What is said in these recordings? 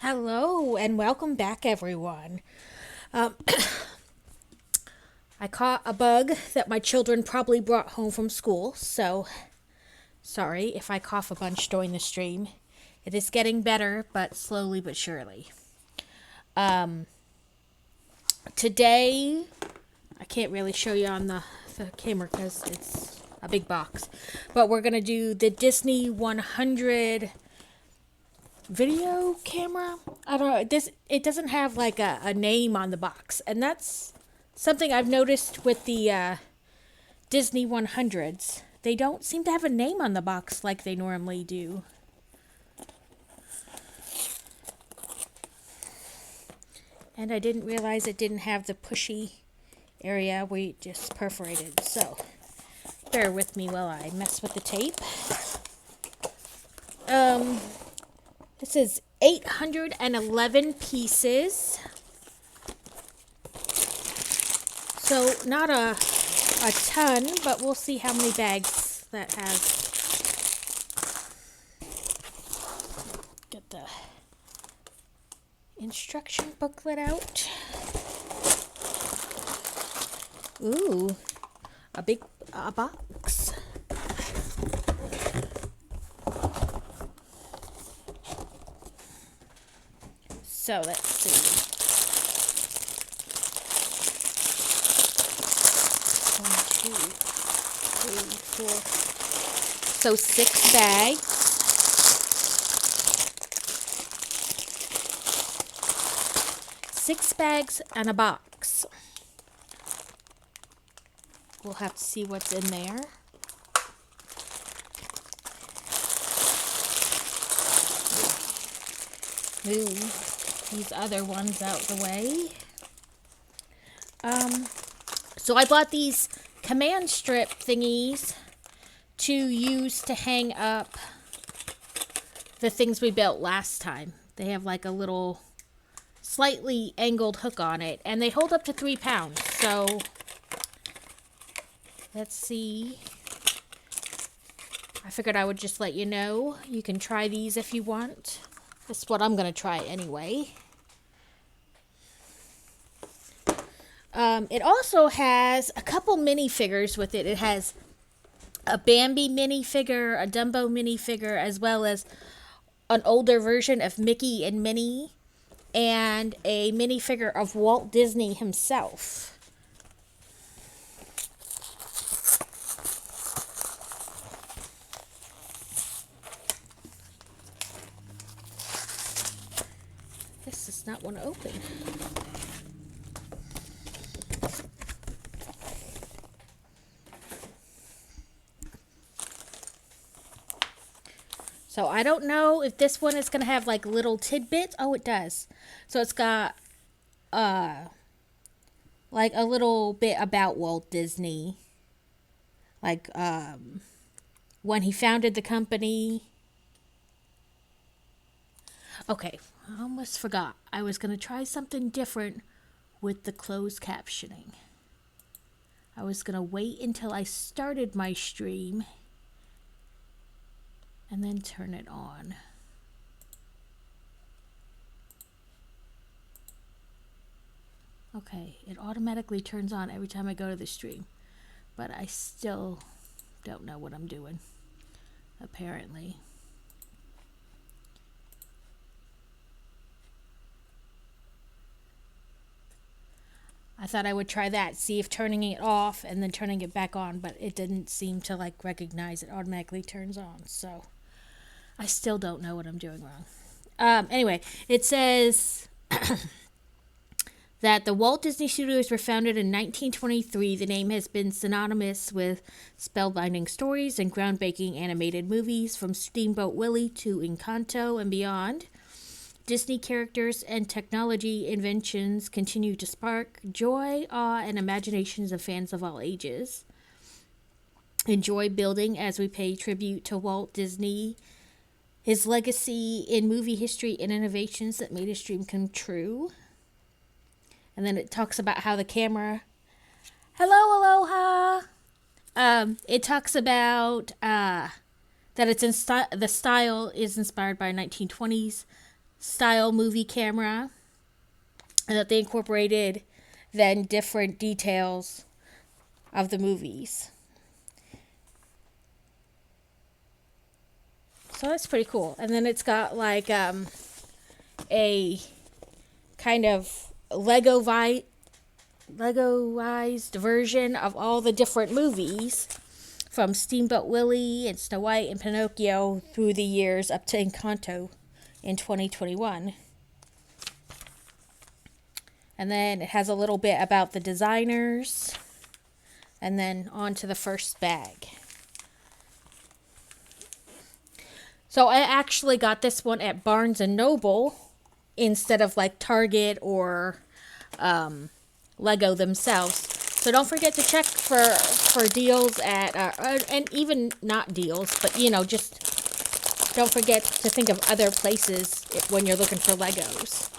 Hello and welcome back, everyone. Um, I caught a bug that my children probably brought home from school, so sorry if I cough a bunch during the stream. It is getting better, but slowly but surely. Um, Today, I can't really show you on the camera because it's a big box, but we're going to do the Disney 100 video camera. I don't know. It doesn't have like a name on the box, and that's something I've noticed with the Disney 100s. They don't seem to have a name on the box like they normally do. And I didn't realize it didn't have the pushy area we just perforated. So bear with me while I mess with the tape. This is 811 pieces. So not a ton, but we'll see how many bags that has. Get the instruction booklet out. Ooh, a big box. So let's see. 1, 2, 3, 4. So 6 bags. Six bags and a box. We'll have to see what's in there. Move these other ones out the way. So I bought these command strip thingies to use to hang up the things we built last time. They have like a little slightly angled hook on it, and they hold up to 3 pounds. So let's see. I figured I would just let you know. You can try these if you want. That's what I'm going to try anyway. It also has a couple minifigures with it. It has a Bambi minifigure, a Dumbo minifigure, as well as an older version of Mickey and Minnie, and a minifigure of Walt Disney himself. This does not want to open. So I don't know if this one is going to have like little tidbits. Oh, it does. So it's got like a little bit about Walt Disney. Like when he founded the company. Okay, I almost forgot. I was going to try something different with the closed captioning. I was going to wait until I started my stream and then turn it on. Okay, it automatically turns on every time I go to the stream, but I still don't know what I'm doing, apparently. I thought I would try that, see if turning it off and then turning it back on, but it didn't seem to like recognize it automatically turns on, so I still don't know what I'm doing wrong. Anyway, it says that the Walt Disney Studios were founded in 1923. The name has been synonymous with spellbinding stories and groundbreaking animated movies from Steamboat Willie to Encanto and beyond. Disney characters and technology inventions continue to spark joy, awe, and imaginations of fans of all ages. Enjoy building as we pay tribute to Walt Disney, his legacy in movie history and innovations that made his dream come true. And then it talks about how the camera... Hello, aloha! It talks about that it's the style is inspired by 1920s style movie camera, and that they incorporated then different details of the movies. So that's pretty cool. And then it's got like a kind of Legoized version of all the different movies from Steamboat Willie and Snow White and Pinocchio through the years up to Encanto in 2021. And then it has a little bit about the designers, and then on to the first bag. So I actually got this one at Barnes and Noble instead of like Target or Lego themselves. So don't forget to check for deals at, and even not deals, but just don't forget to think of other places when you're looking for Legos.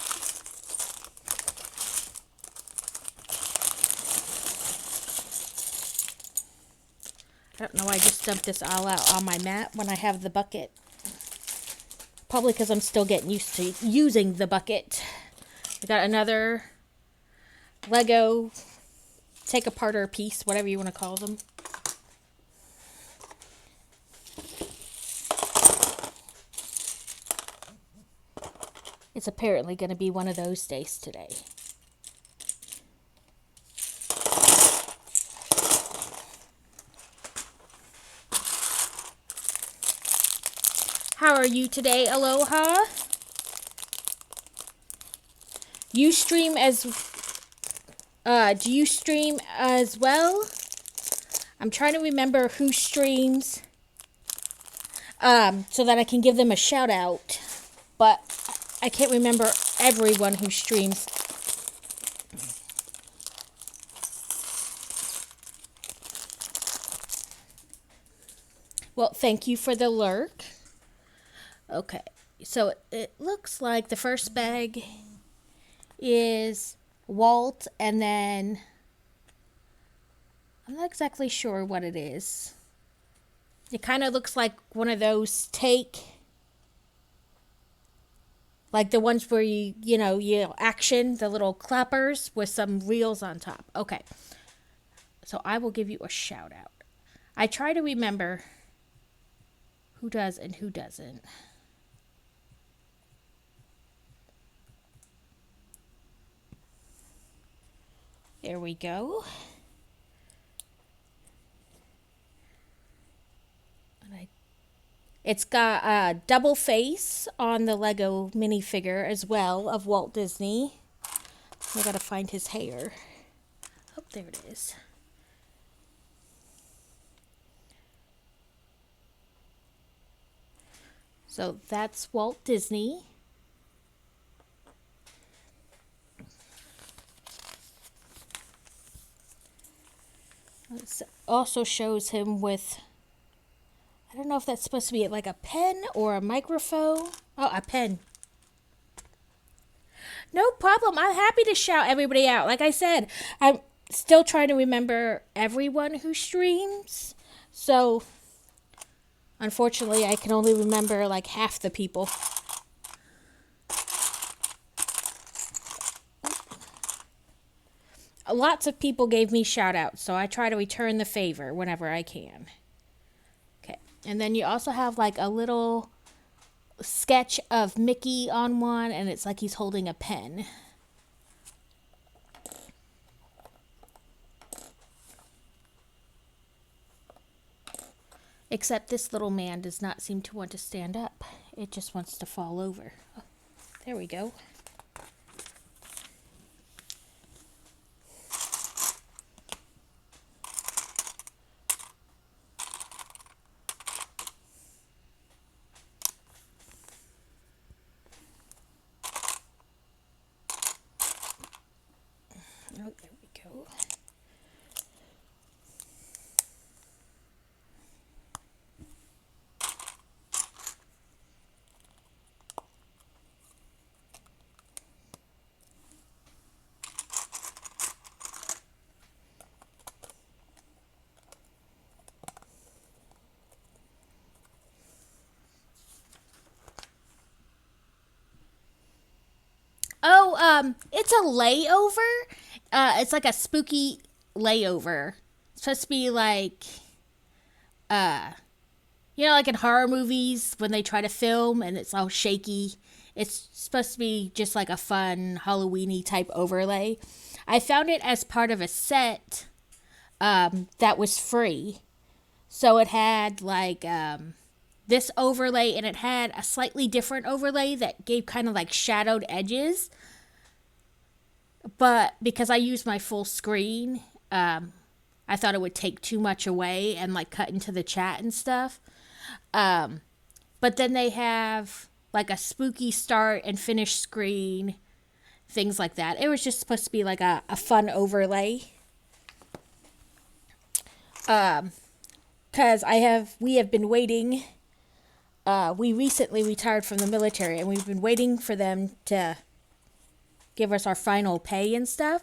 I don't know why I just dumped this all out on my mat when I have the bucket. Probably because I'm still getting used to using the bucket. I got another Lego take-aparter piece, whatever you want to call them. It's apparently going to be one of those days today. How are you today, Aloha? You stream as... do you stream as well? I'm trying to remember who streams so that I can give them a shout out. But I can't remember everyone who streams. Well, thank you for the lurk. Okay, so it looks like the first bag is Walt, and then I'm not exactly sure what it is. It kind of looks like one of those like the ones where you action, the little clappers with some reels on top. Okay, so I will give you a shout out. I try to remember who does and who doesn't. There we go. It's got a double face on the Lego minifigure as well of Walt Disney. I gotta find his hair. Oh, there it is. So that's Walt Disney. It also shows him with, I don't know if that's supposed to be like a pen or a microphone. Oh, a pen. No problem. I'm happy to shout everybody out. Like I said, I'm still trying to remember everyone who streams. So, unfortunately, I can only remember like half the people. Lots of people gave me shout outs, so I try to return the favor whenever I can. Okay, and then you also have like a little sketch of Mickey on one, and it's like he's holding a pen. Except this little man does not seem to want to stand up. It just wants to fall over. Oh, there we go. Oh, there we go. It's a layover. It's like a spooky layover. It's supposed to be like, uh, like in horror movies when they try to film and it's all shaky. It's supposed to be just like a fun Halloweeny type overlay. I found it as part of a set that was free. So it had like this overlay and it had a slightly different overlay that gave kind of like shadowed edges. But because I used my full screen, I thought it would take too much away and like cut into the chat and stuff. But then they have like a spooky start and finish screen, things like that. It was just supposed to be like a fun overlay. Because we have been waiting. We recently retired from the military and we've been waiting for them to give us our final pay and stuff.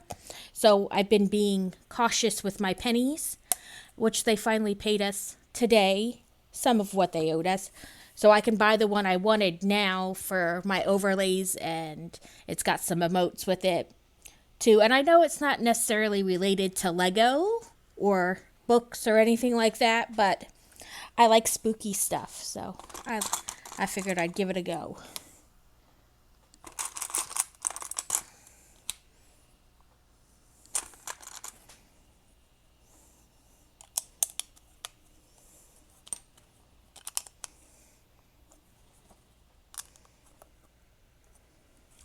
So I've been being cautious with my pennies, which they finally paid us today, some of what they owed us. So I can buy the one I wanted now for my overlays, and it's got some emotes with it too. And I know it's not necessarily related to Lego or books or anything like that, but I like spooky stuff, so I figured I'd give it a go.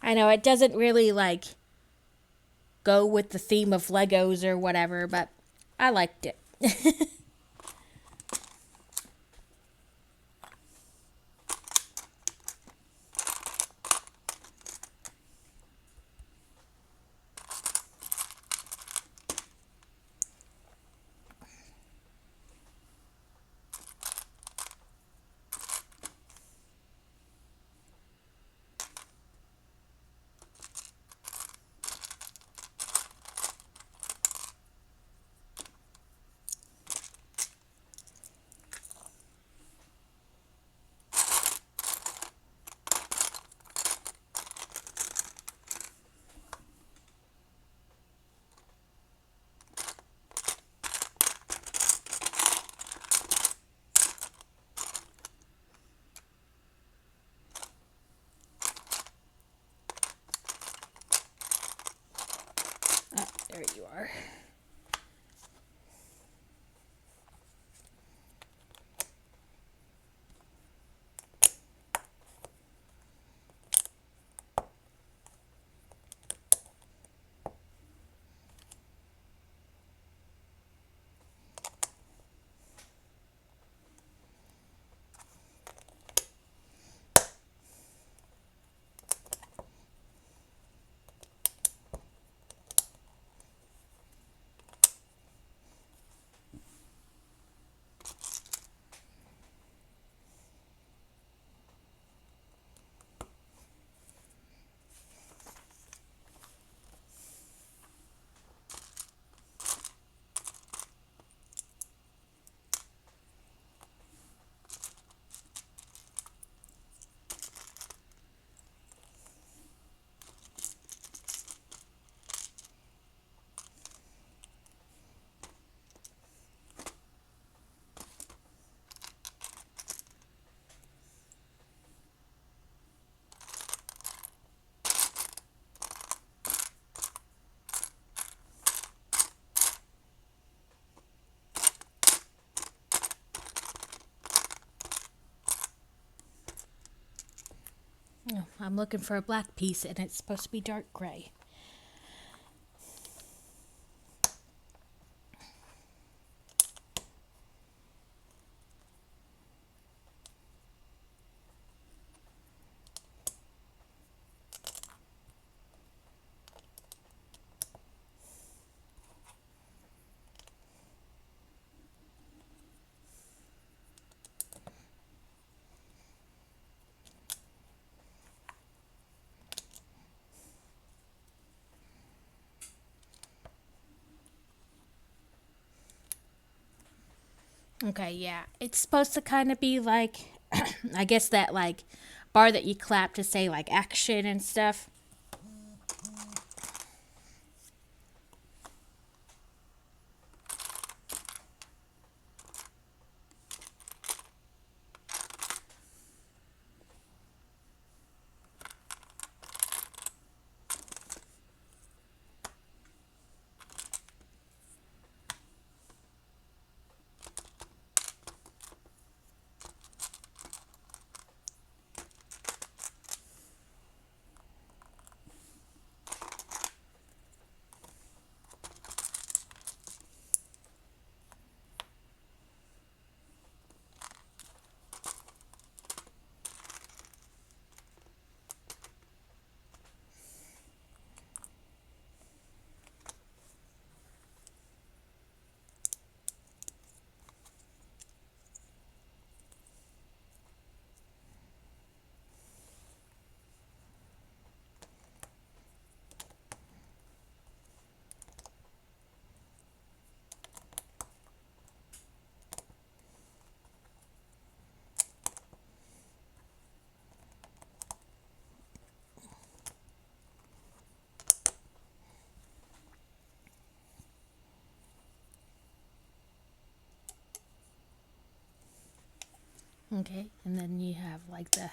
I know it doesn't really like go with the theme of Legos or whatever, but I liked it. There you are. Oh, I'm looking for a black piece and it's supposed to be dark gray. Okay, yeah. It's supposed to kind of be like, I guess that like bar that you clap to say like action and stuff. Okay, and then you have like the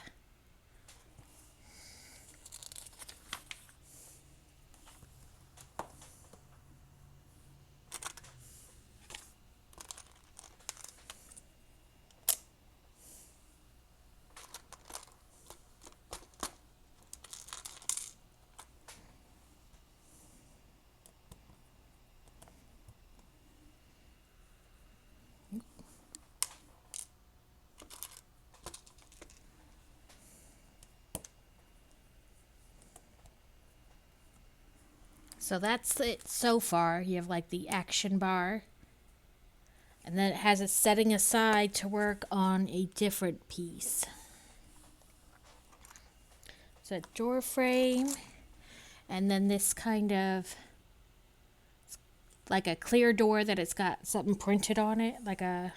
so that's it so far. You have like the action bar, and then it has it setting aside to work on a different piece. So a door frame, and then this kind of like a clear door that it's got something printed on it, like a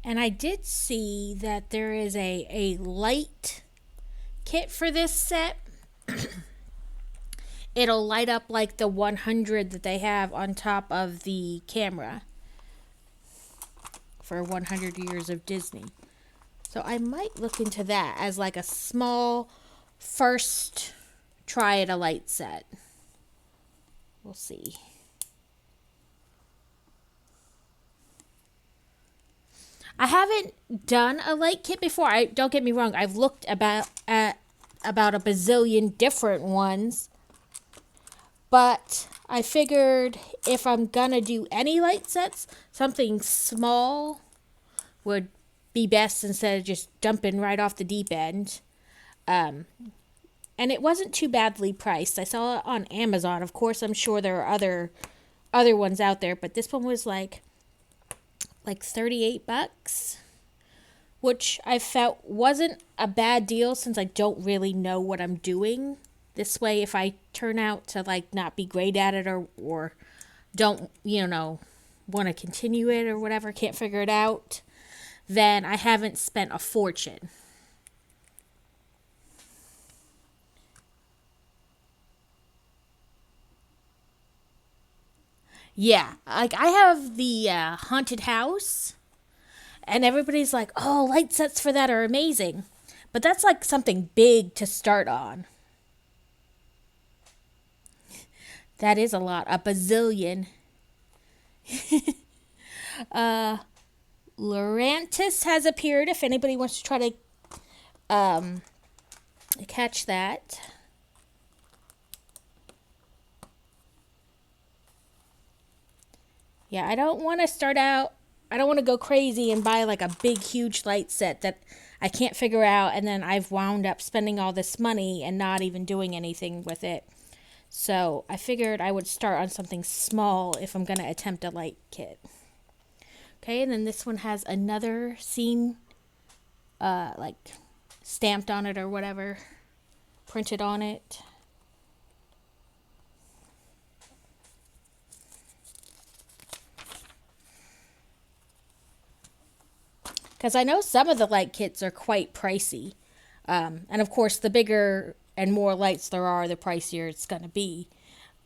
and I did see that there is a light kit for this set. It'll light up like the 100 that they have on top of the camera for 100 years of Disney. So I might look into that as like a small first try at a light set. We'll see. I haven't done a light kit before. I don't get me wrong. I've looked at about a bazillion different ones, but I figured if I'm gonna do any light sets, something small would be best instead of just dumping right off the deep end. And it wasn't too badly priced. I saw it on Amazon. Of course, I'm sure there are other ones out there, but this one was like $38, which I felt wasn't a bad deal since I don't really know what I'm doing. This way, if I turn out to like not be great at it or don't, want to continue it or whatever, can't figure it out, then I haven't spent a fortune. Yeah, like I have the haunted house, and everybody's like, "Oh, light sets for that are amazing," but that's like something big to start on. That is a lot, a bazillion. Lurantis has appeared. If anybody wants to try to um, catch that. Yeah, I don't want to start out. I don't want to go crazy and buy like a big, huge light set that I can't figure out, and then I've wound up spending all this money and not even doing anything with it. So I figured I would start on something small if I'm going to attempt a light kit. Okay, and then this one has another scene, like stamped on it or whatever, printed on it. Because I know some of the light kits are quite pricey. And of course, the bigger and more lights there are, the pricier it's going to be.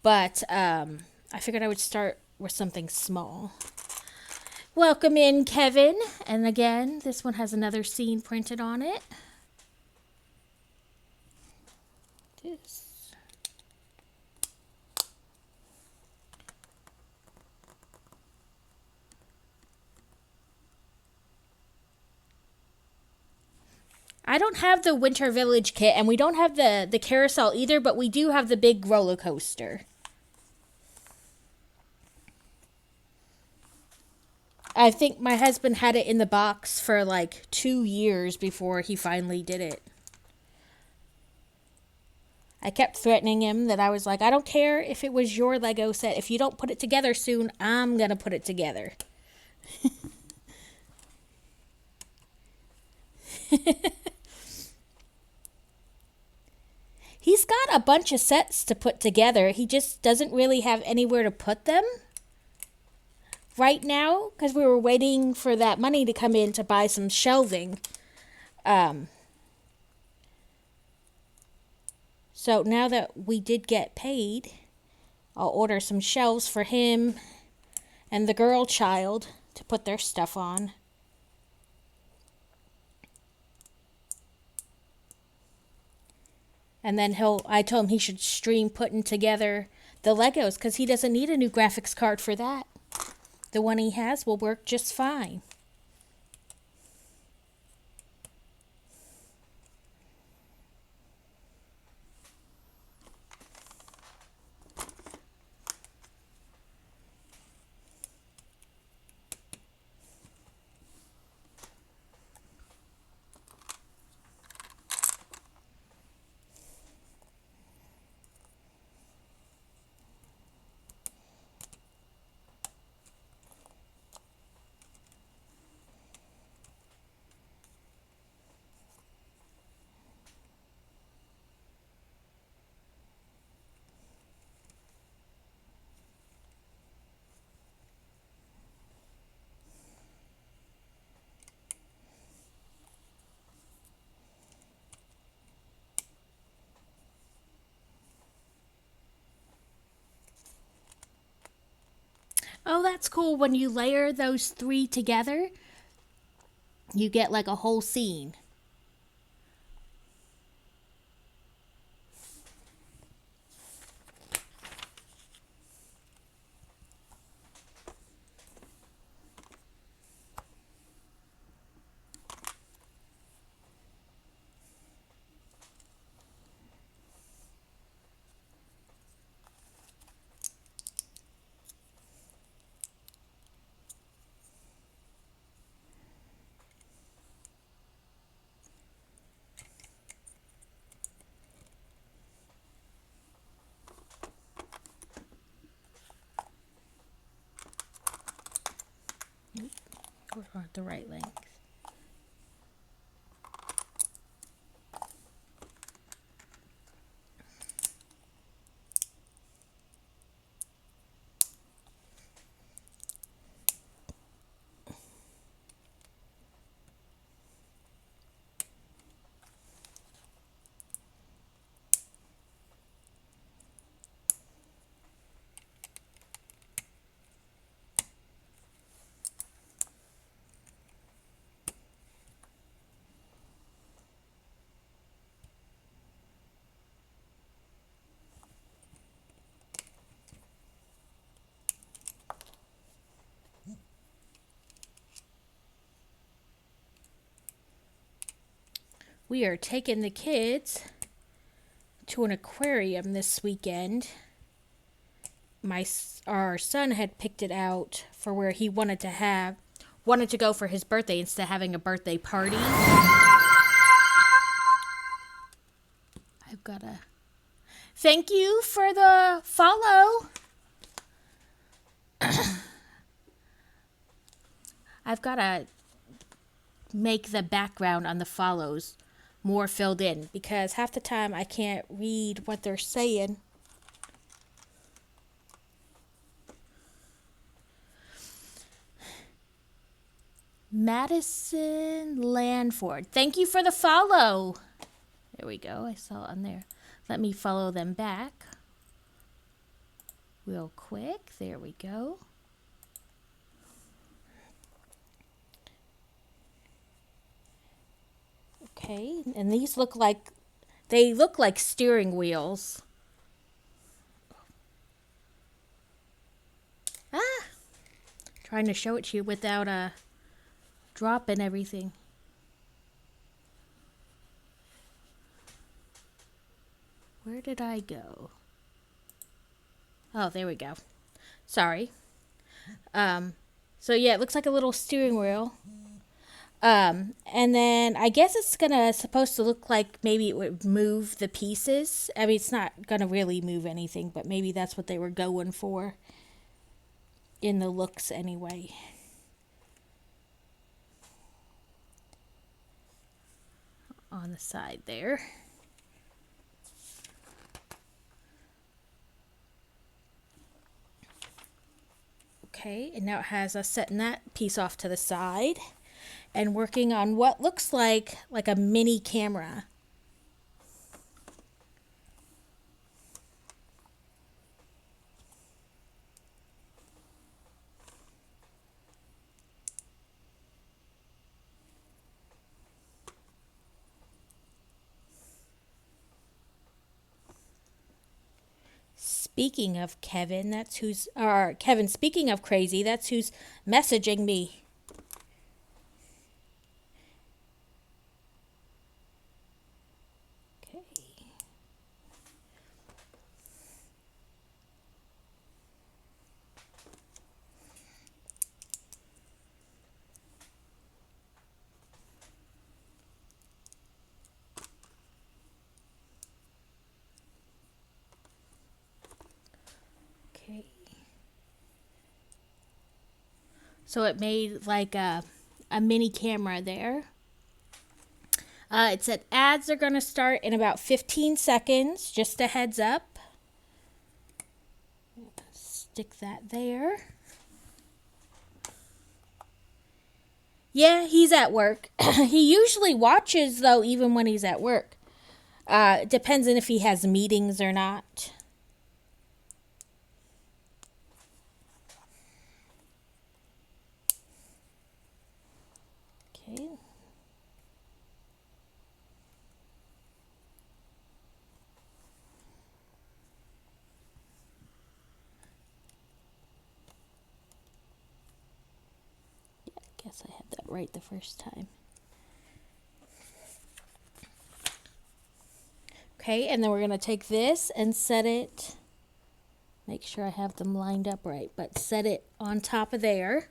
But I figured I would start with something small. Welcome in, Kevin. And again, this one has another scene printed on it. this. I don't have the Winter Village kit, and we don't have the carousel either, but we do have the big roller coaster. I think my husband had it in the box for like 2 years before he finally did it. I kept threatening him that I was like, I don't care if it was your Lego set. If you don't put it together soon, I'm going to put it together. He's got a bunch of sets to put together. He just doesn't really have anywhere to put them right now because we were waiting for that money to come in to buy some shelving. So now that we did get paid, I'll order some shelves for him and the girl child to put their stuff on. And then I told him he should stream putting together the Legos because he doesn't need a new graphics card for that. The one he has will work just fine. Oh, that's cool. When you layer those 3 together, you get like a whole scene. Those aren't the right length. We are taking the kids to an aquarium this weekend. Our son had picked it out for where he wanted to go for his birthday instead of having a birthday party. I've got to thank you for the follow. I've got to make the background on the follows more filled in because half the time I can't read what they're saying. Madison Landford, thank you for the follow. There we go. I saw it on there. Let me follow them back real quick. There we go. Okay, and these look like They look like steering wheels. Ah! Trying to show it to you without dropping everything. Where did I go? Oh, there we go. Sorry. So yeah, it looks like a little steering wheel. And then I guess it's supposed to look like maybe it would move the pieces. I mean, it's not gonna really move anything, but maybe that's what they were going for in the looks anyway. On the side there. Okay, and now it has us setting that piece off to the side and working on what looks like a mini camera. Speaking of Kevin, Kevin, speaking of crazy, that's who's messaging me. Okay. Okay. So it made like a mini camera there. It said ads are going to start in about 15 seconds. Just a heads up. Stick that there. Yeah, he's at work. He usually watches, though, even when he's at work. It depends on if he has meetings or not. Okay. Yeah, I guess I had that right the first time. Okay, and then we're going to take this and set it, make sure I have them lined up right, but set it on top of there.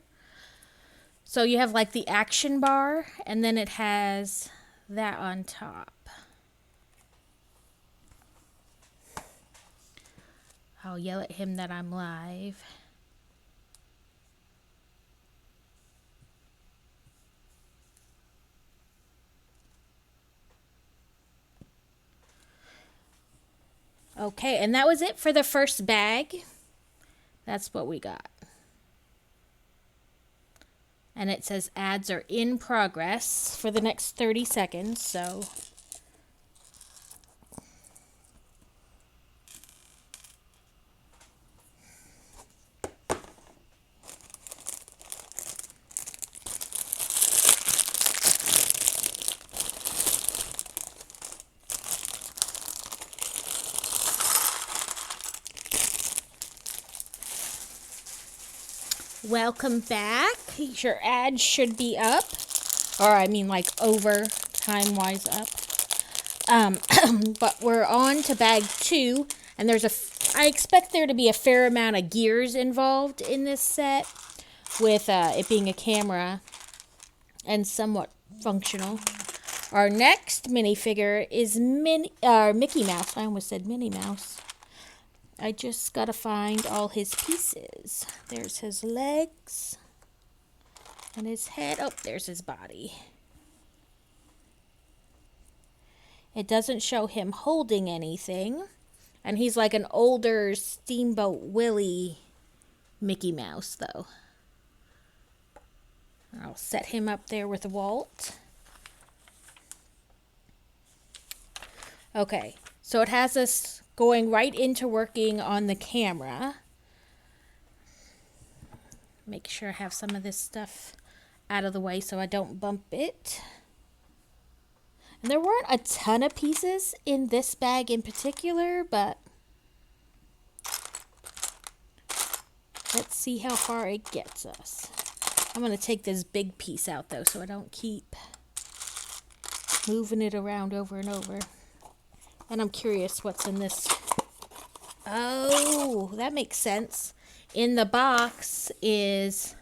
So you have like the action bar, and then it has that on top. I'll yell at him that I'm live. Okay, and that was it for the first bag. That's what we got. And it says ads are in progress for the next 30 seconds, so... Welcome back. Your ad should be up. Or I mean like over time-wise up. But we're on to bag 2. And I expect there to be a fair amount of gears involved in this set. With it being a camera. And somewhat functional. Our next minifigure is Mickey Mouse. I almost said Minnie Mouse. I just gotta find all his pieces. There's his legs and his head. Oh, there's his body. It doesn't show him holding anything. And he's like an older Steamboat Willie Mickey Mouse, though. I'll set him up there with Walt. Okay, so it has us going right into working on the camera. Make sure I have some of this stuff out of the way so I don't bump it. And there weren't a ton of pieces in this bag in particular, but let's see how far it gets us. I'm going to take this big piece out, though, so I don't keep moving it around over and over. And I'm curious what's in this. Oh, that makes sense. In the box is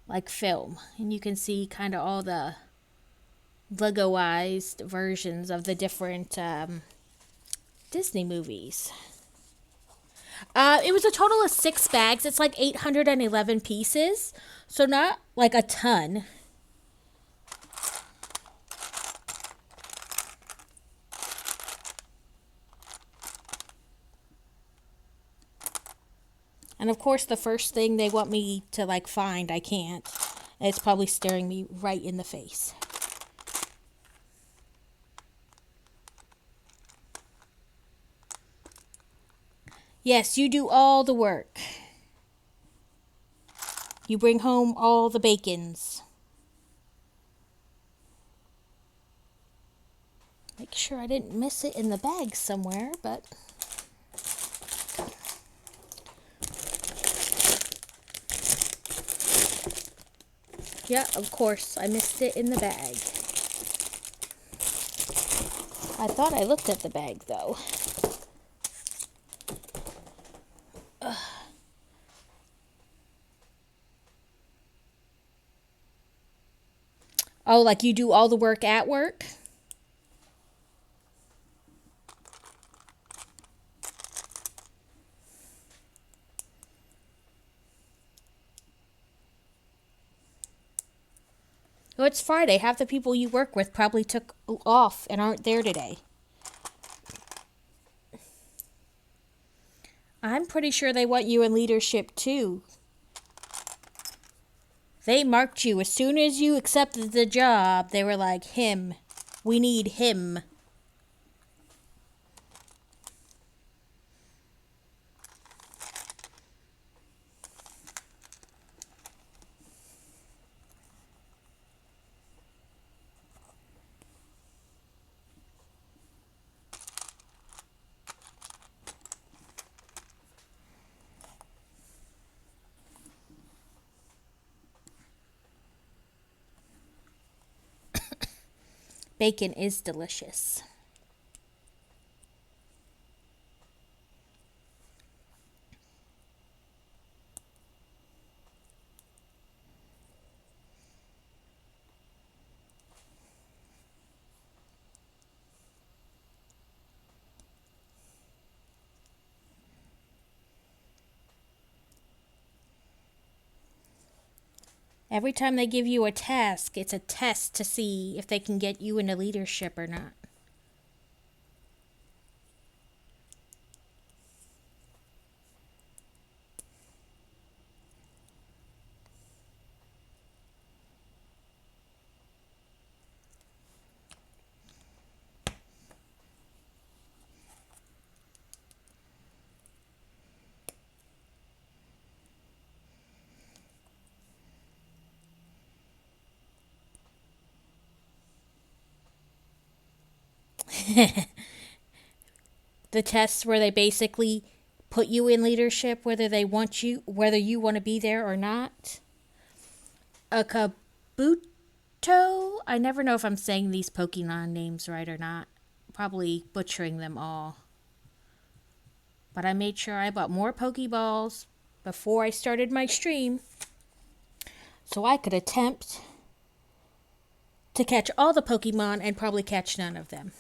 like film, and you can see kind of all the Legoized versions of the different Disney movies. It was a total of 6 bags. It's like 811 pieces, so not like a ton. And of course, the first thing they want me to like find, I can't. It's probably staring me right in the face. Yes, you do all the work. You bring home all the bacons. Make sure I didn't miss it in the bag somewhere, but... yeah, of course, I missed it in the bag. I thought I looked at the bag, though. Ugh. Oh, like you do all the work at work? Oh, it's Friday. Half the people you work with probably took off and aren't there today. I'm pretty sure they want you in leadership too. They marked you as soon as you accepted the job. They were like, him. We need him. Bacon is delicious. Every time they give you a task, it's a test to see if they can get you into leadership or not. The tests where they basically put you in leadership, whether they want you, whether you want to be there or not. A kabuto? I never know if I'm saying these Pokemon names right or not. Probably butchering them all. But I made sure I bought more Pokeballs before I started my stream so I could attempt to catch all the Pokemon and probably catch none of them.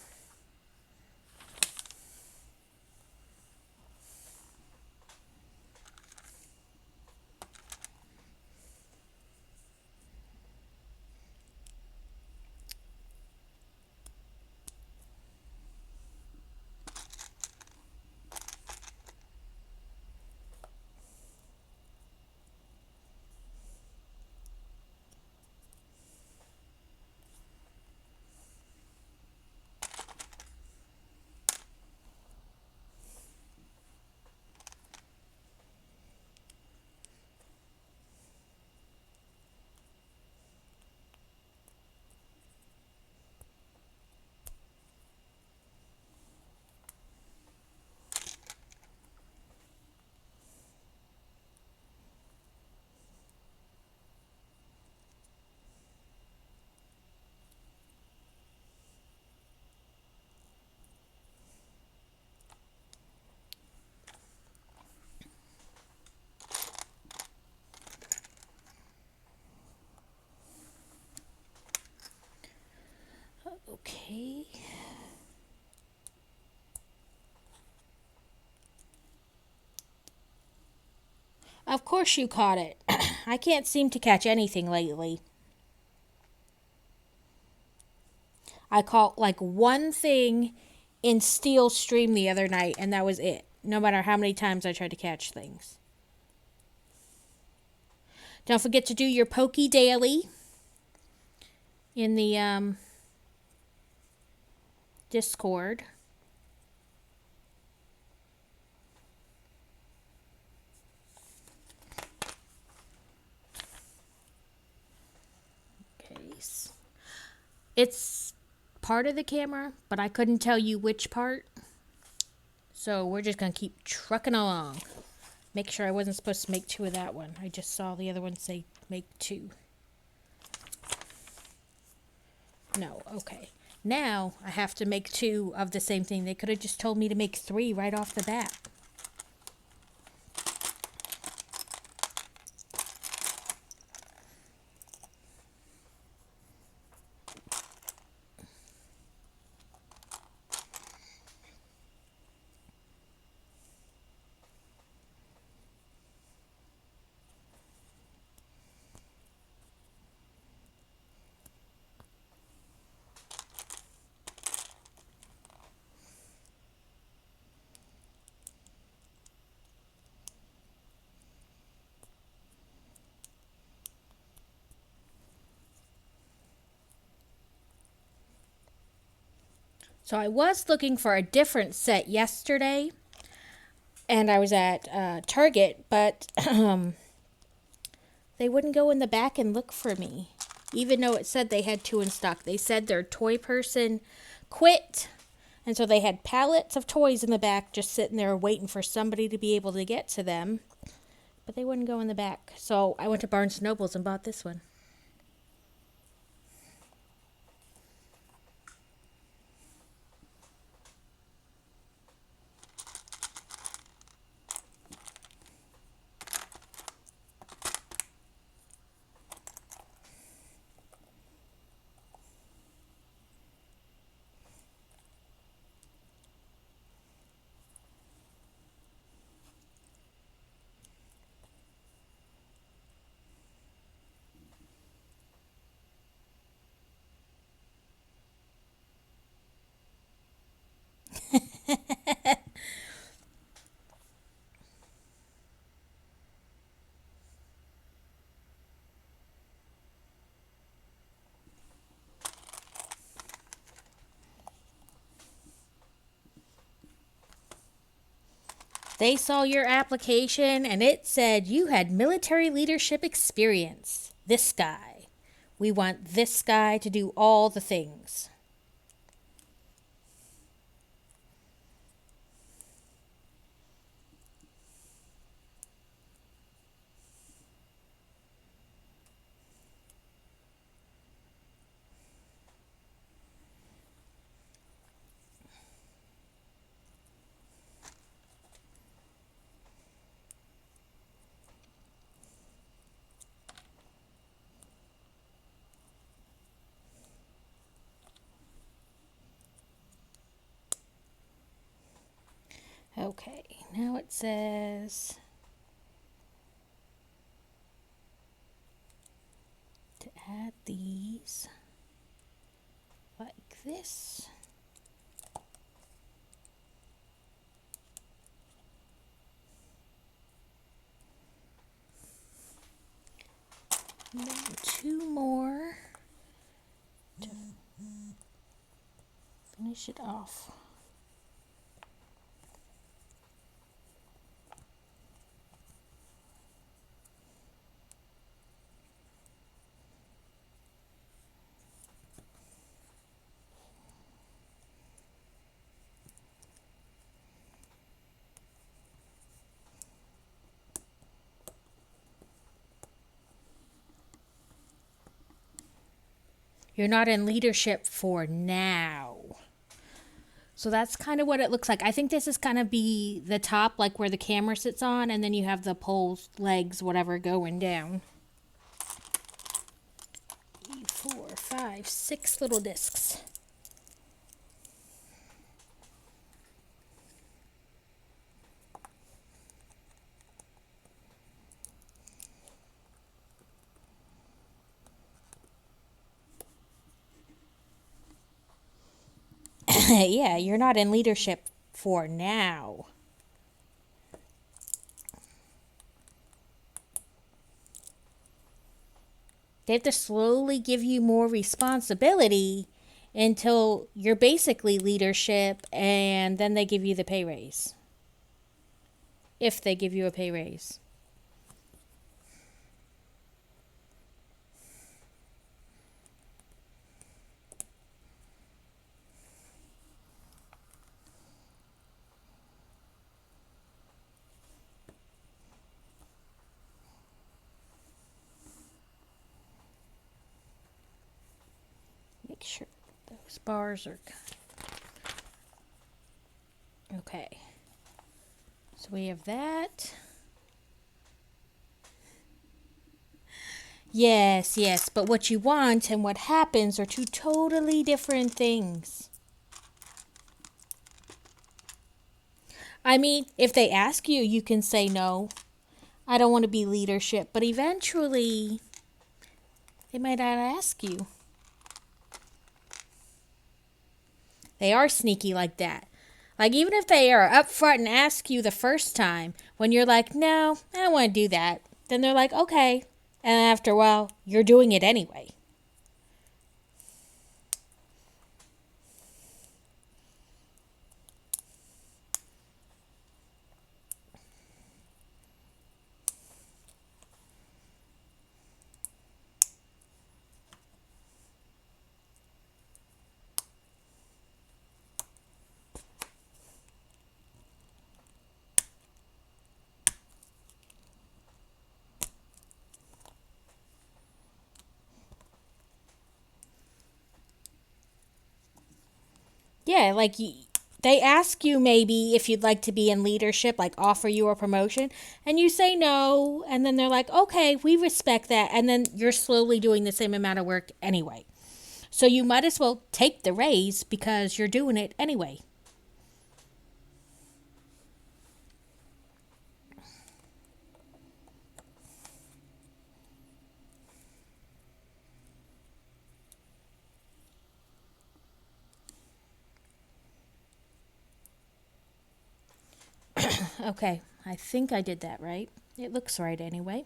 Okay. Of course you caught it. I can't seem to catch anything lately. I caught like one thing in Steel Stream the other night, and that was it. No matter how many times I tried to catch things. Don't forget to do your Pokey Daily in the Discord. Okay. It's part of the camera, but I couldn't tell you which part. So we're just going to keep trucking along. Make sure I wasn't supposed to make 2 of that one. I just saw the other one say make 2. No, okay. Now I have to make 2 of the same thing. They could have just told me to make 3 right off the bat. So I was looking for a different set yesterday, and I was at Target, but they wouldn't go in the back and look for me, even though it said they had 2 in stock. They said their toy person quit, and so they had pallets of toys in the back just sitting there waiting for somebody to be able to get to them, but they wouldn't go in the back. So I went to Barnes & Noble's and bought this one. They saw your application and it said you had military leadership experience. This guy. We want this guy to do all the things. Okay, now it says to add these like this. And then 2 more to finish it off. You're not in leadership for now. So that's kind of what it looks like. I think this is kind of be the top, like where the camera sits on, and then you have the poles, legs, whatever, going down. 3, 4, 5, 6 little discs. Yeah, you're not in leadership for now. They have to slowly give you more responsibility until you're basically leadership, and then they give you the pay raise. If they give you a pay raise. Make sure those bars are okay. So we have that. Yes, yes, but what you want and what happens are two totally different things. I mean, if they ask you, you can say no. I don't want to be leadership, but eventually they might not ask you. They are sneaky like that. Like, even if they are upfront and ask you the first time, when you're like, no, I don't want to do that, then they're like, okay. And after a while, you're doing it anyway. Yeah, like they ask you maybe if you'd like to be in leadership, like offer you a promotion, and you say no, and then they're like, okay, we respect that, and then you're slowly doing the same amount of work anyway. So you might as well take the raise because you're doing it anyway. Okay, I think I did that right. It looks right anyway.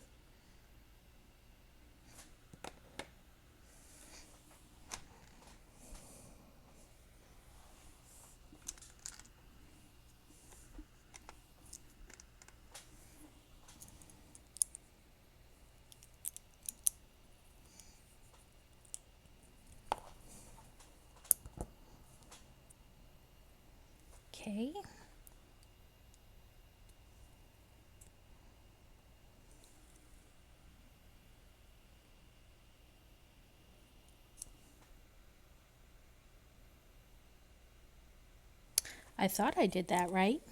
Okay. I thought I did that right,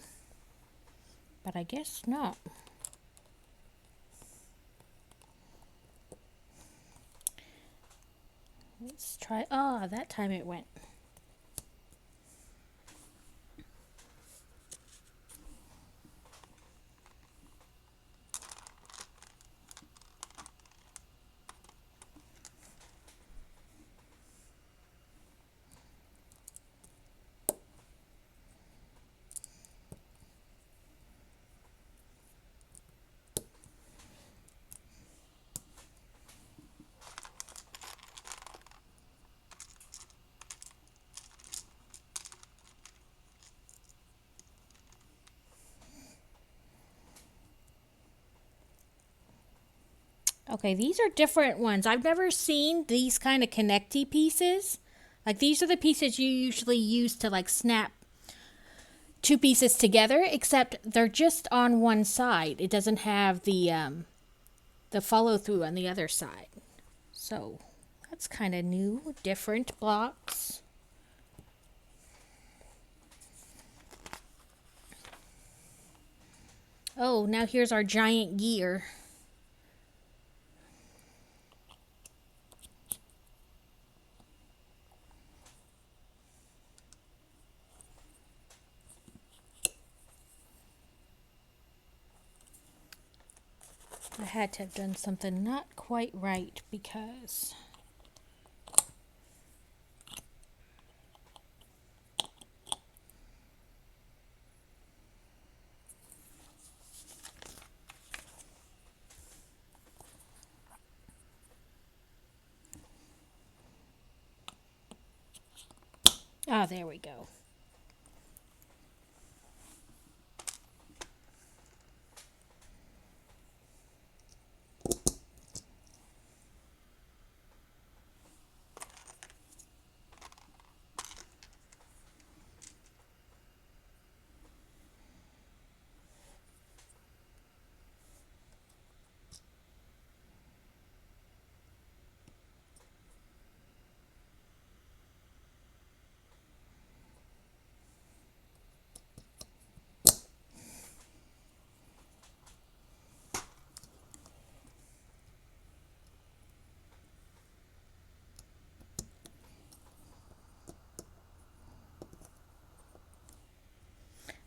but I guess not. Let's try. Ah, that time it went. Okay, these are different ones. I've never seen these kind of connecty pieces. Like, these are the pieces you usually use to like snap two pieces together, except they're just on one side. It doesn't have the follow through on the other side. So that's kind of new, different blocks. Oh, now here's our giant gear. I had to have done something not quite right because Oh, there we go.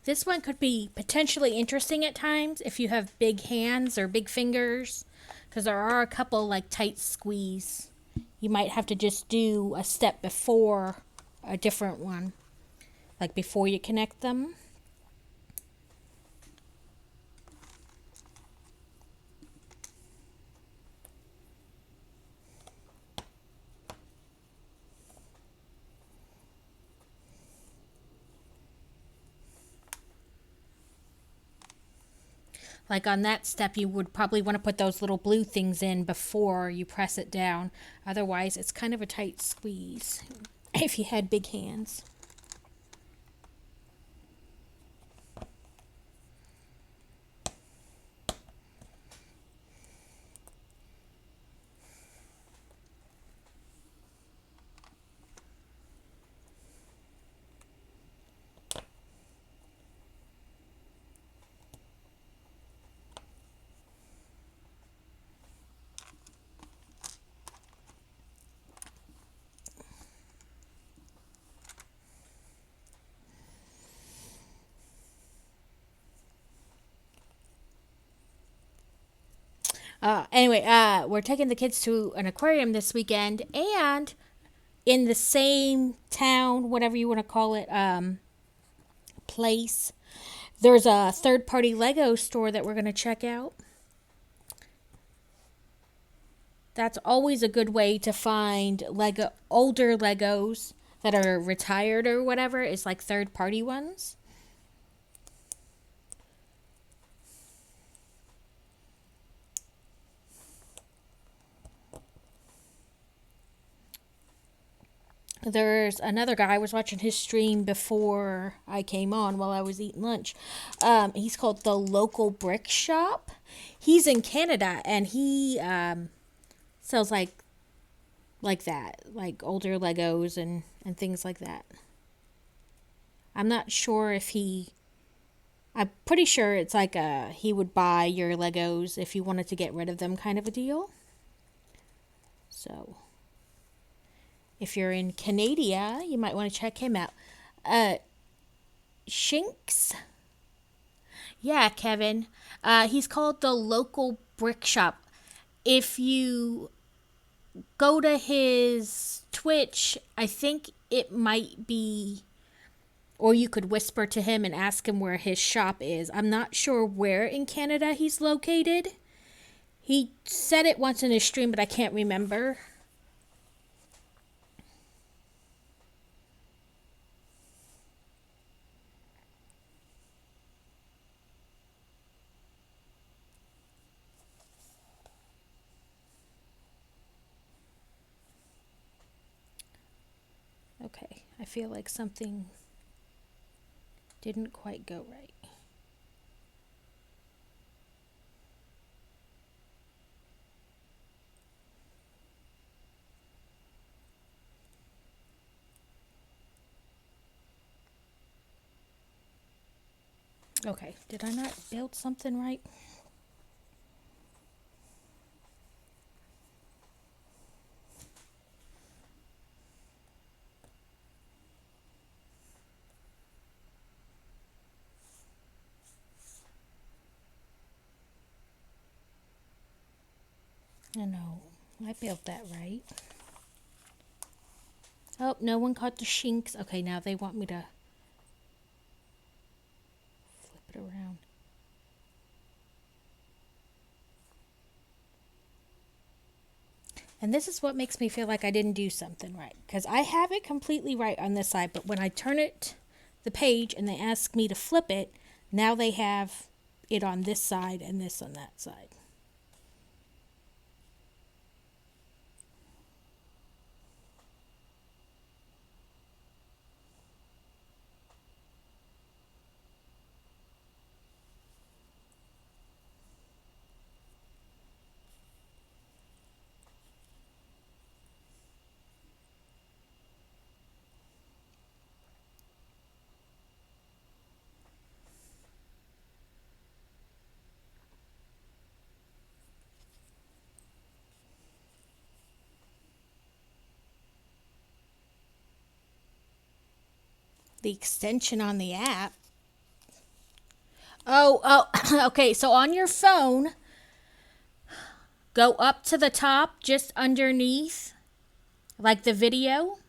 This one could be potentially interesting at times if you have big hands or big fingers, because there are a couple like tight squeeze. You might have to just do a step before a different one, like before you connect them. Like on that step, you would probably want to put those little blue things in before you press it down. Otherwise, it's kind of a tight squeeze if you had big hands. Anyway, we're taking the kids to an aquarium this weekend, and in the same town, whatever you want to call it, place, there's a third-party Lego store that we're going to check out. That's always a good way to find older Legos that are retired or whatever. It's like third-party ones. There's another guy. I was watching his stream before I came on while I was eating lunch. He's called The Local Brick Shop. He's in Canada, and he sells like that, like older Legos and things like that. I'm not sure if I'm pretty sure it's like he would buy your Legos if you wanted to get rid of them kind of a deal. So if you're in Canada, you might want to check him out. Shinks? Yeah, Kevin. He's called The Local Brick Shop. If you go to his Twitch, I think it might be, or you could whisper to him and ask him where his shop is. I'm not sure where in Canada he's located. He said it once in his stream, but I can't remember. Okay, I feel like something didn't quite go right. Okay, did I not build something right? No, I built that right. Oh, no one caught the shinks. Okay, now they want me to flip it around. And this is what makes me feel like I didn't do something right. Because I have it completely right on this side, but when I turn it, the page, and they ask me to flip it, now they have it on this side and this on that side. The extension on the app. Oh, okay. So on your phone, go up to the top, just underneath, like the video,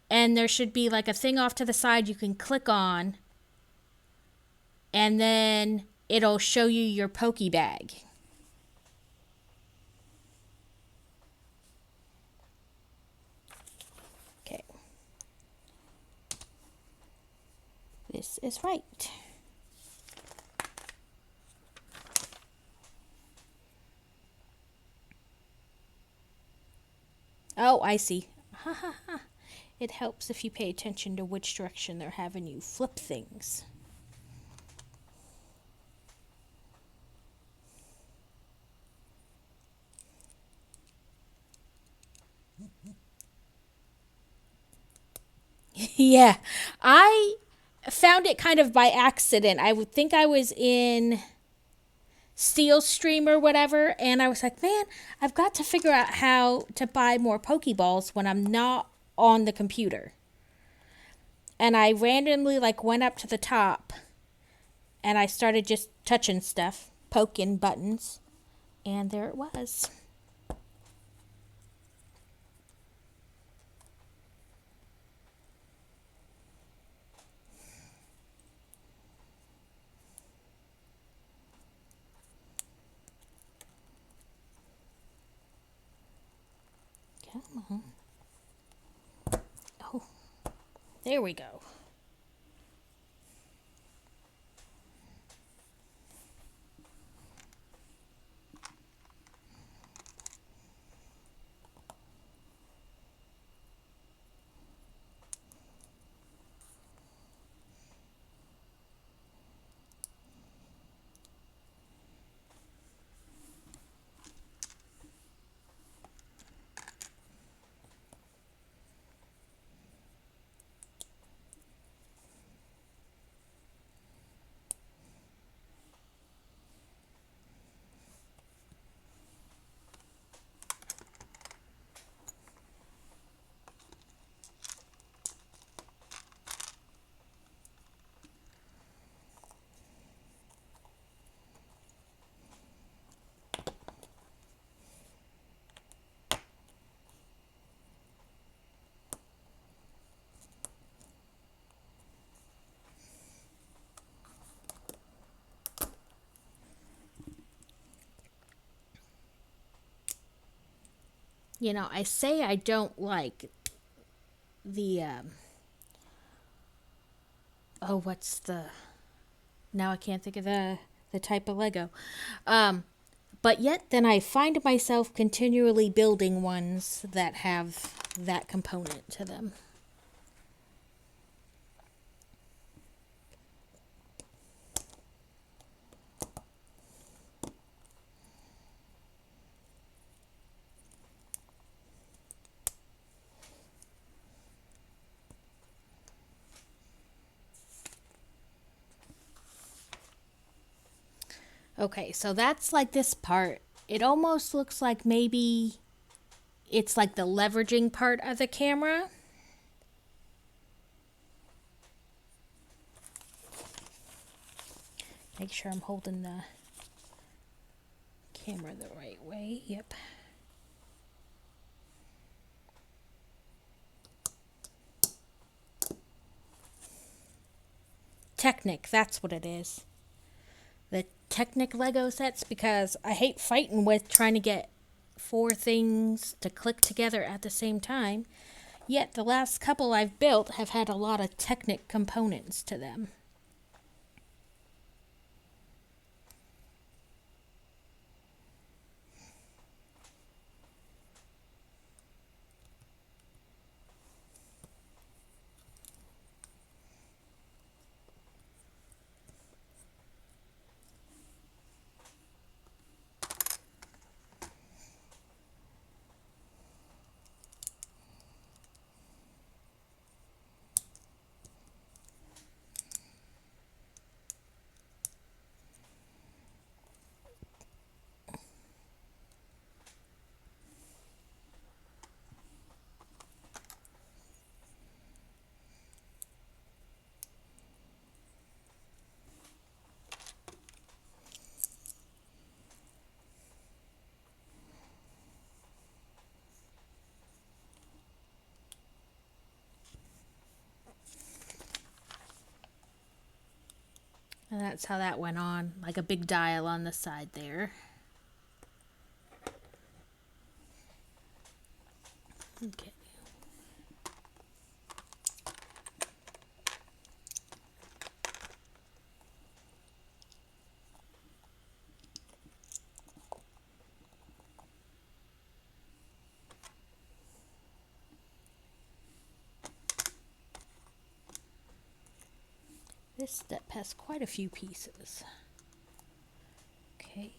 and there should be like a thing off to the side you can click on, and then it'll show you your Poke bag. Okay. This is right. Oh, I see. Ha ha ha. It helps if you pay attention to which direction they're having you flip things. Yeah, I found it kind of by accident. I would think I was in Steel Stream or whatever, and I was like, man, I've got to figure out how to buy more Pokeballs when I'm not on the computer. And I randomly went up to the top, and I started just touching stuff, poking buttons, and there it was. Come on. Oh, there we go. You know, I say I don't like the, what's the, now I can't think of the type of Lego. But yet then I find myself continually building ones that have that component to them. Okay, so that's like this part. It almost looks like maybe it's like the leveraging part of the camera. Make sure I'm holding the camera the right way. Yep. Technic, that's what it is. The Technic Lego sets, because I hate fighting with trying to get 4 things to click together at the same time. Yet the last couple I've built have had a lot of technic components to them. And that's how that went on, like a big dial on the side there. Okay. This step has quite a few pieces. Okay.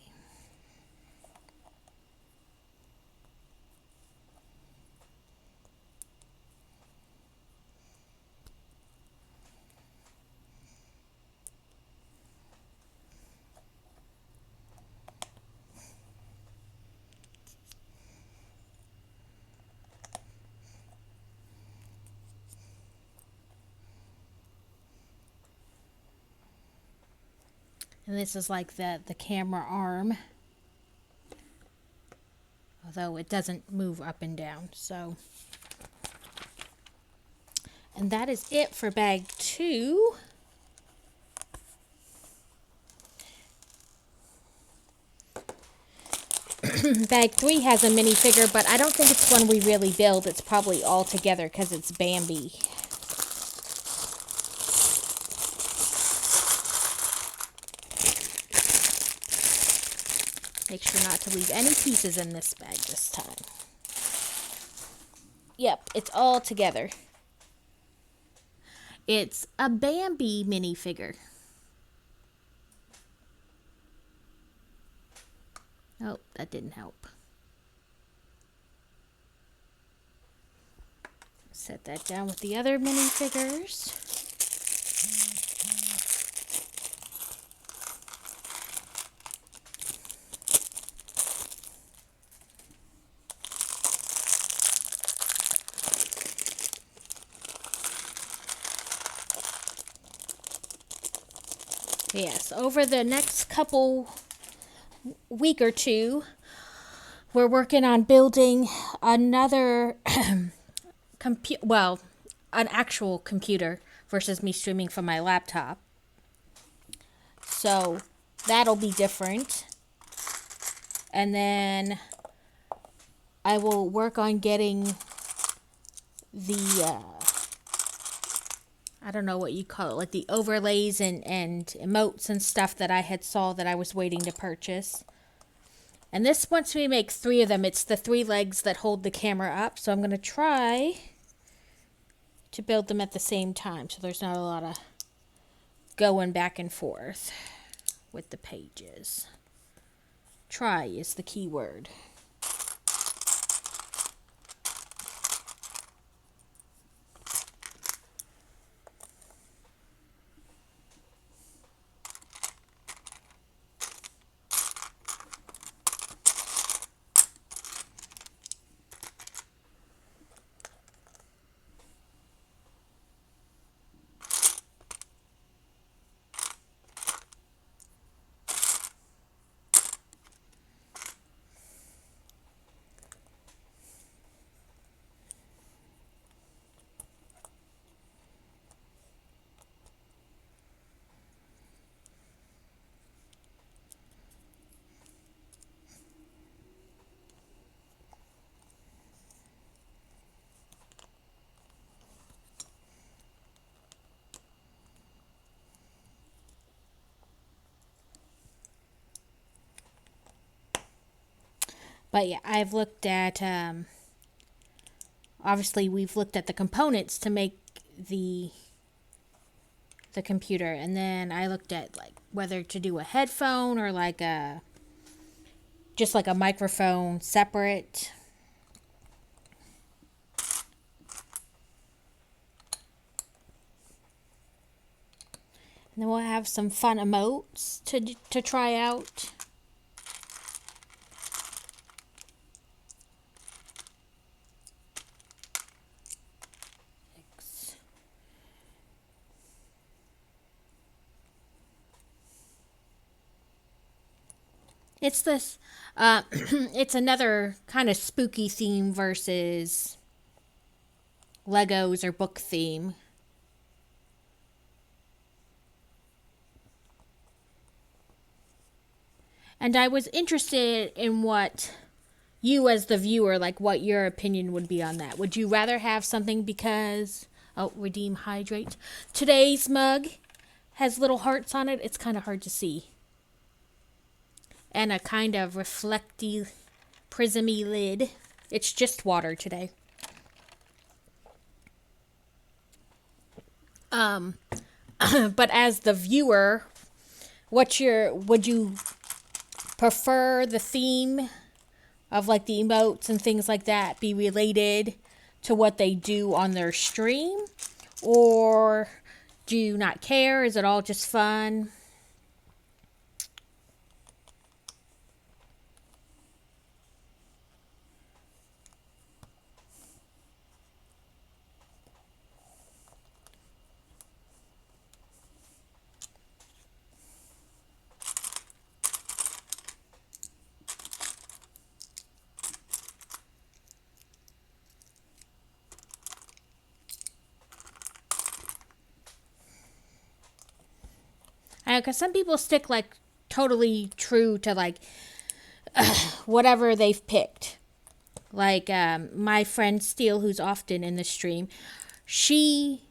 And this is like the camera arm, although it doesn't move up and down. So, and that is it for bag 2. Bag 3 has a minifigure, but I don't think it's one we really build. It's probably all together because it's Bambi. Make sure not to leave any pieces in this bag this time. Yep, it's all together. It's a Bambi minifigure. Oh, that didn't help. Set that down with the other minifigures. Yes, over the next week or two, we're working on building another an actual computer versus me streaming from my laptop. So that'll be different. And then I will work on getting the I don't know what you call it, like the overlays and emotes and stuff that I had saw that I was waiting to purchase. And this, once we make 3 of them, it's the 3 legs that hold the camera up. So I'm going to try to build them at the same time, so there's not a lot of going back and forth with the pages. Try is the key word. But yeah, I've looked at, obviously we've looked at the components to make the computer, and then I looked at like whether to do a headphone or like a just like a microphone separate. And then we'll have some fun emotes to try out. It's this, it's another kind of spooky theme versus Legos or book theme. And I was interested in what you as the viewer, like what your opinion would be on that. Would you rather have something because, oh, redeem hydrate. Today's mug has little hearts on it. It's kind of hard to see. And a kind of reflecty, prismy lid. It's just water today. But as the viewer, would you prefer the theme of like the emotes and things like that be related to what they do on their stream? Or do you not care? Is it all just fun? Because some people stick like totally true to like whatever they've picked. Like my friend Steele, who's often in the stream, she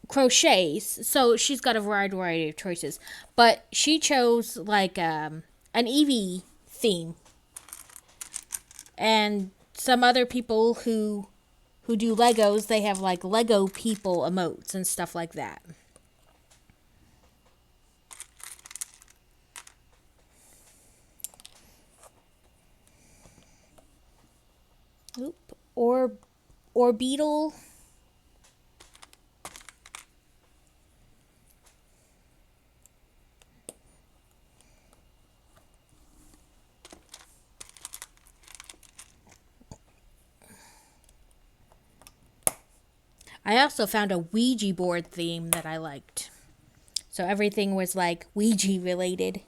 crochets, so she's got a variety of choices. But she chose like an Eevee theme, and some other people who do Legos, they have like Lego people emotes and stuff like that. Oop. Or beetle. I also found a Ouija board theme that I liked. So everything was like Ouija related.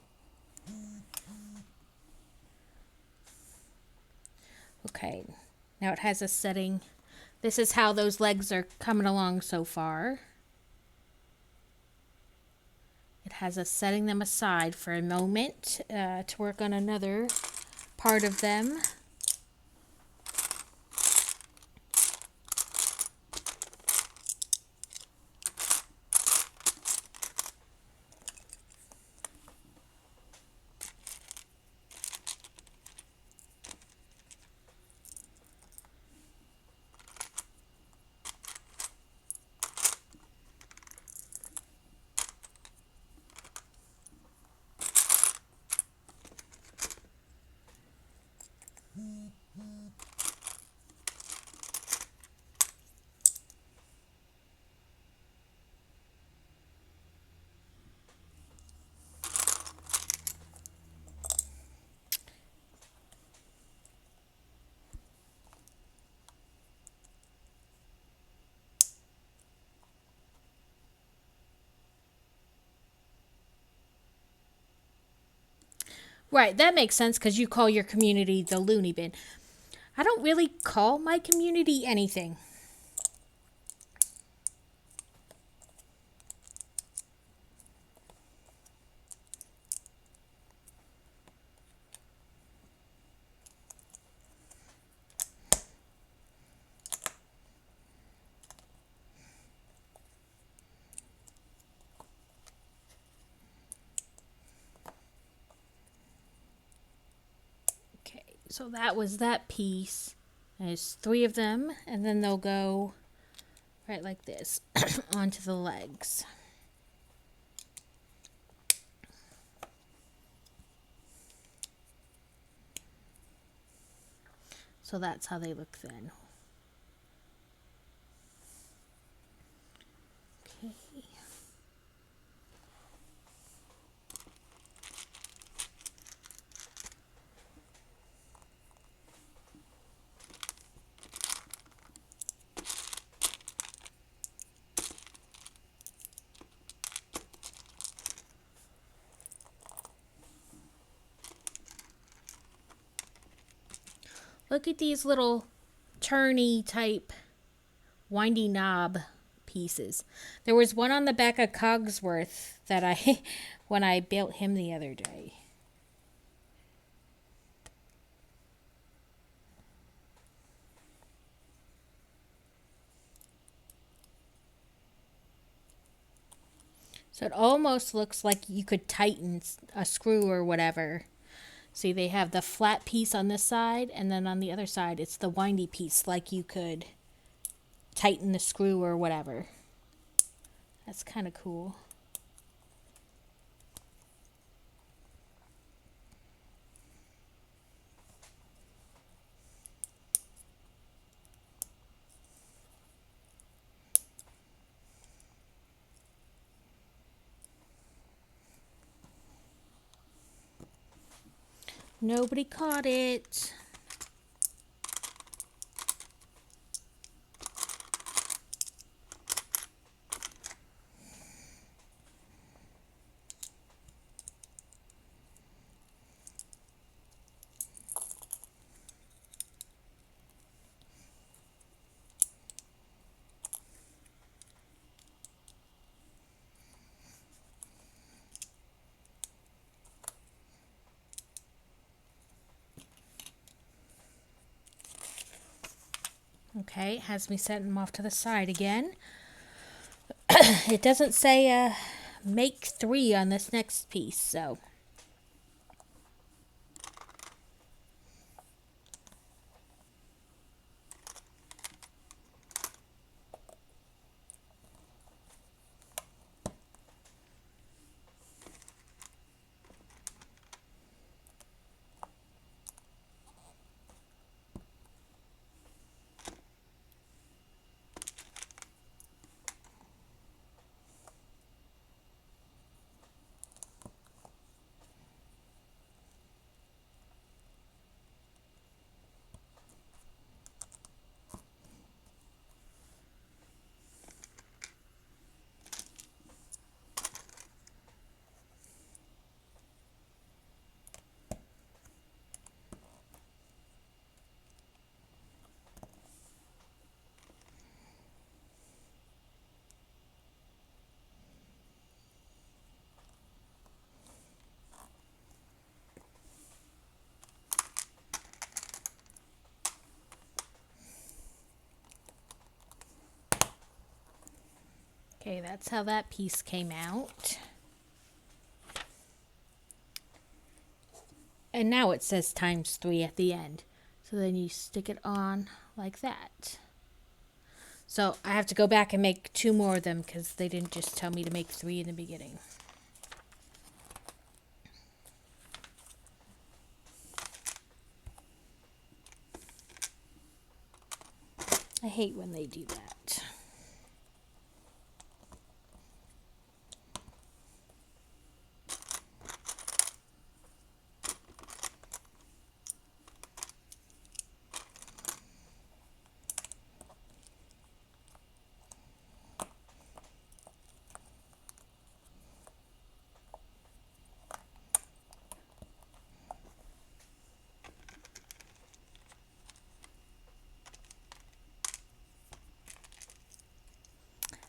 Okay, now it has a setting. This is how those legs are coming along so far. It has us setting them aside for a moment to work on another part of them. Right, that makes sense because you call your community the loony bin. I don't really call my community anything. Okay. So that was that piece. There's 3 of them, and then they'll go right like this onto the legs. So that's how they look then. Okay. Look at these little turny type windy knob pieces. There was one on the back of Cogsworth that I when I built him the other day. So it almost looks like you could tighten a screw or whatever. See, they have the flat piece on this side, and then on the other side, it's the windy piece, like you could tighten the screw or whatever. That's kind of cool. Nobody caught it. Okay, it has me setting them off to the side again. It doesn't say make 3 on this next piece, so. Okay, that's how that piece came out. And now it says ×3 at the end. So then you stick it on like that. So I have to go back and make 2 more of them because they didn't just tell me to make 3 in the beginning. I hate when they do that.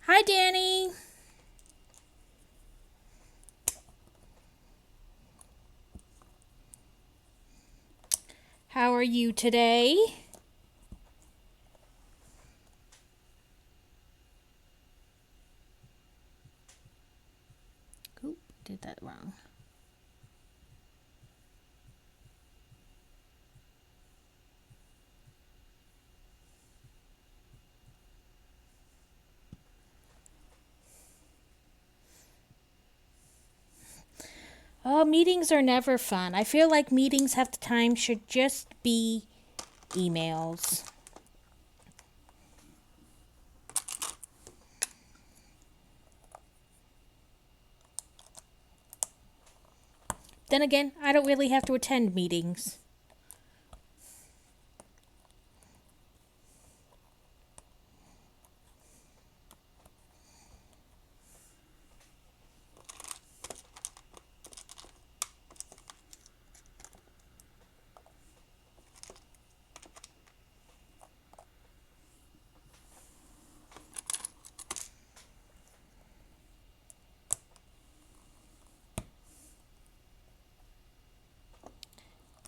Hi, Danny. How are you today? Oop, did that wrong. Oh, meetings are never fun. I feel like meetings half the time should just be emails. Then again, I don't really have to attend meetings.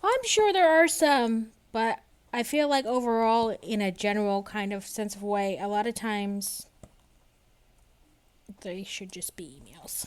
I'm sure there are some, but I feel like overall, in a general kind of sense of way, a lot of times they should just be emails.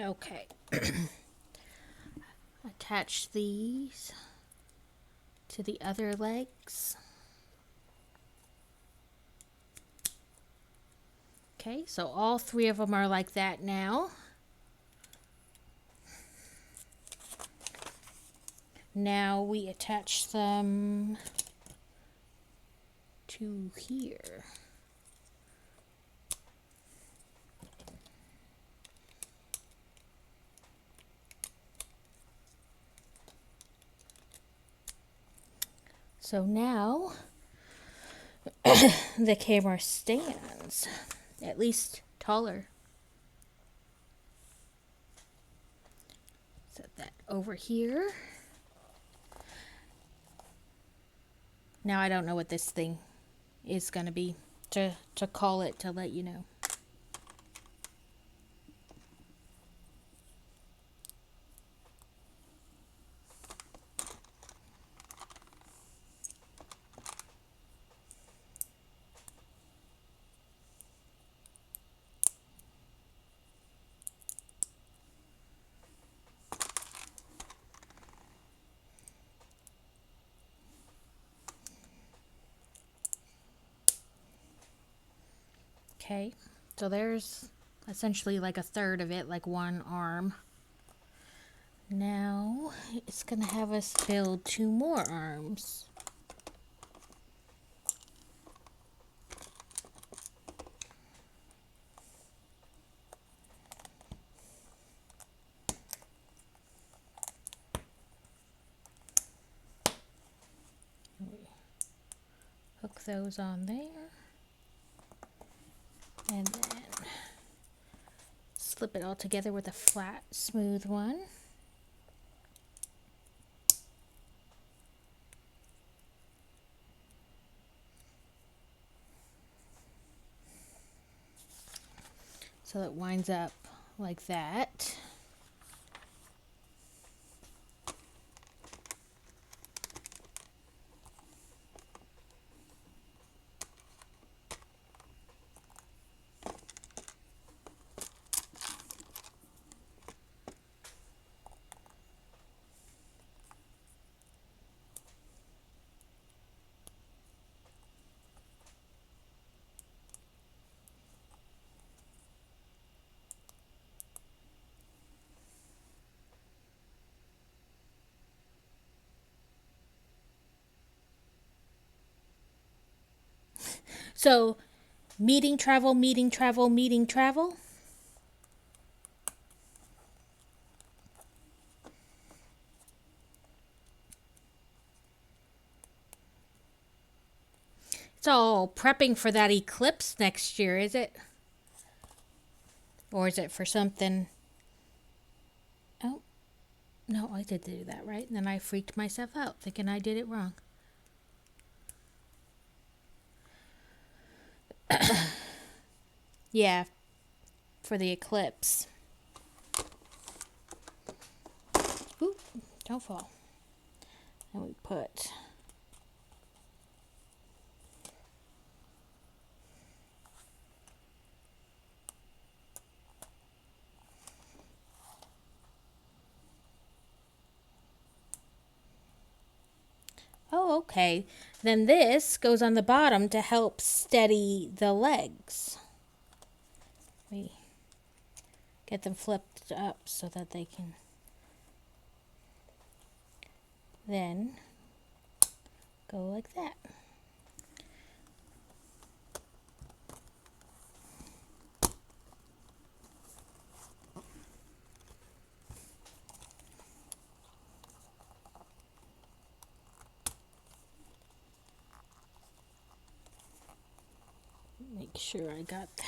Okay. Attach these to the other legs. Okay, so all three of them are like that now. Now we attach them to here. So now the camera stands at least taller. Set that over here. Now I don't know what this thing is going to be to call it to let you know. Okay, so there's essentially like a third of it, like one arm. Now it's going to have us build two more arms. Hook those on there. And then slip it all together with a flat, smooth one. So it winds up like that. So meeting, travel, meeting, travel, meeting, travel. It's all prepping for that eclipse next year, is it? Or is it for something? Oh, no, I did do that, right? And then I freaked myself out thinking I did it wrong. Yeah, for the eclipse. Ooh, don't fall. And we put oh, okay. Then this goes on the bottom to help steady the legs. We get them flipped up so that they can then go like that. Make sure I got that.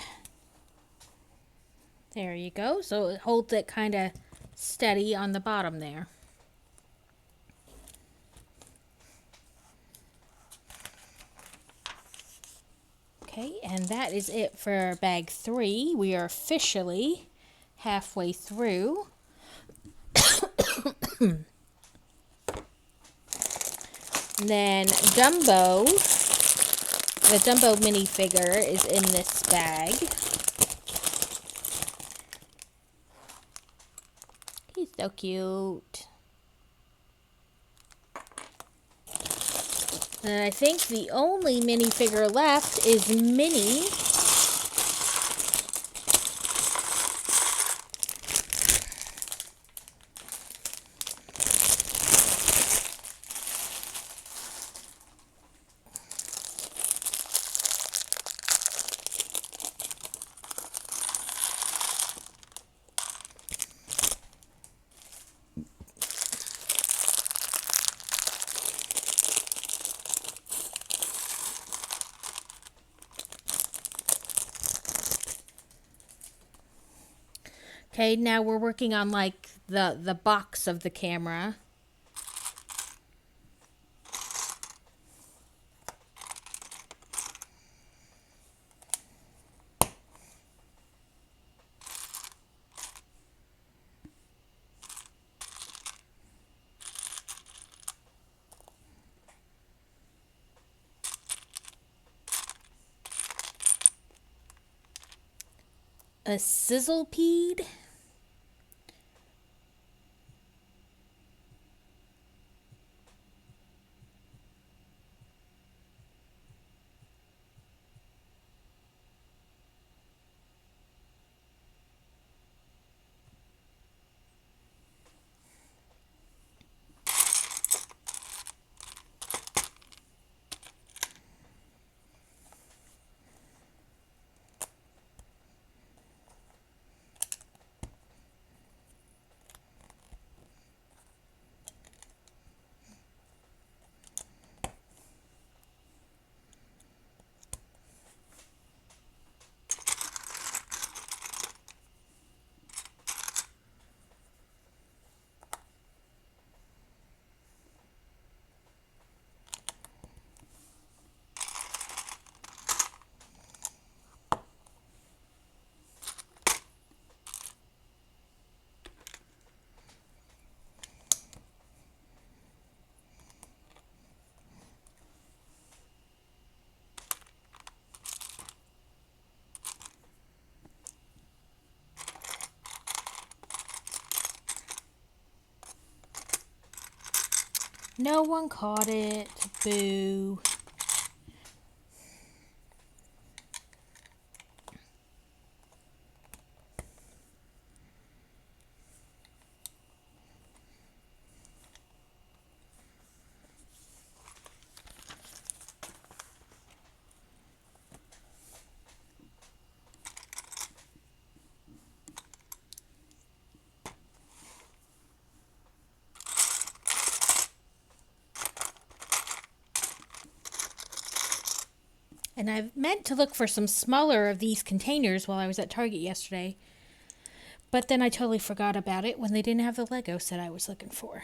There you go. So it holds it kind of steady on the bottom there. Okay, and that is it for bag 3. We are officially halfway through. And then Dumbo, the Dumbo minifigure is in this bag. He's so cute. And I think the only minifigure left is Minnie. Okay, now we're working on like the box of the camera. A sizzlepede. No one caught it. Boo. And I meant to look for some smaller of these containers while I was at Target yesterday. But then I totally forgot about it when they didn't have the Lego set I was looking for.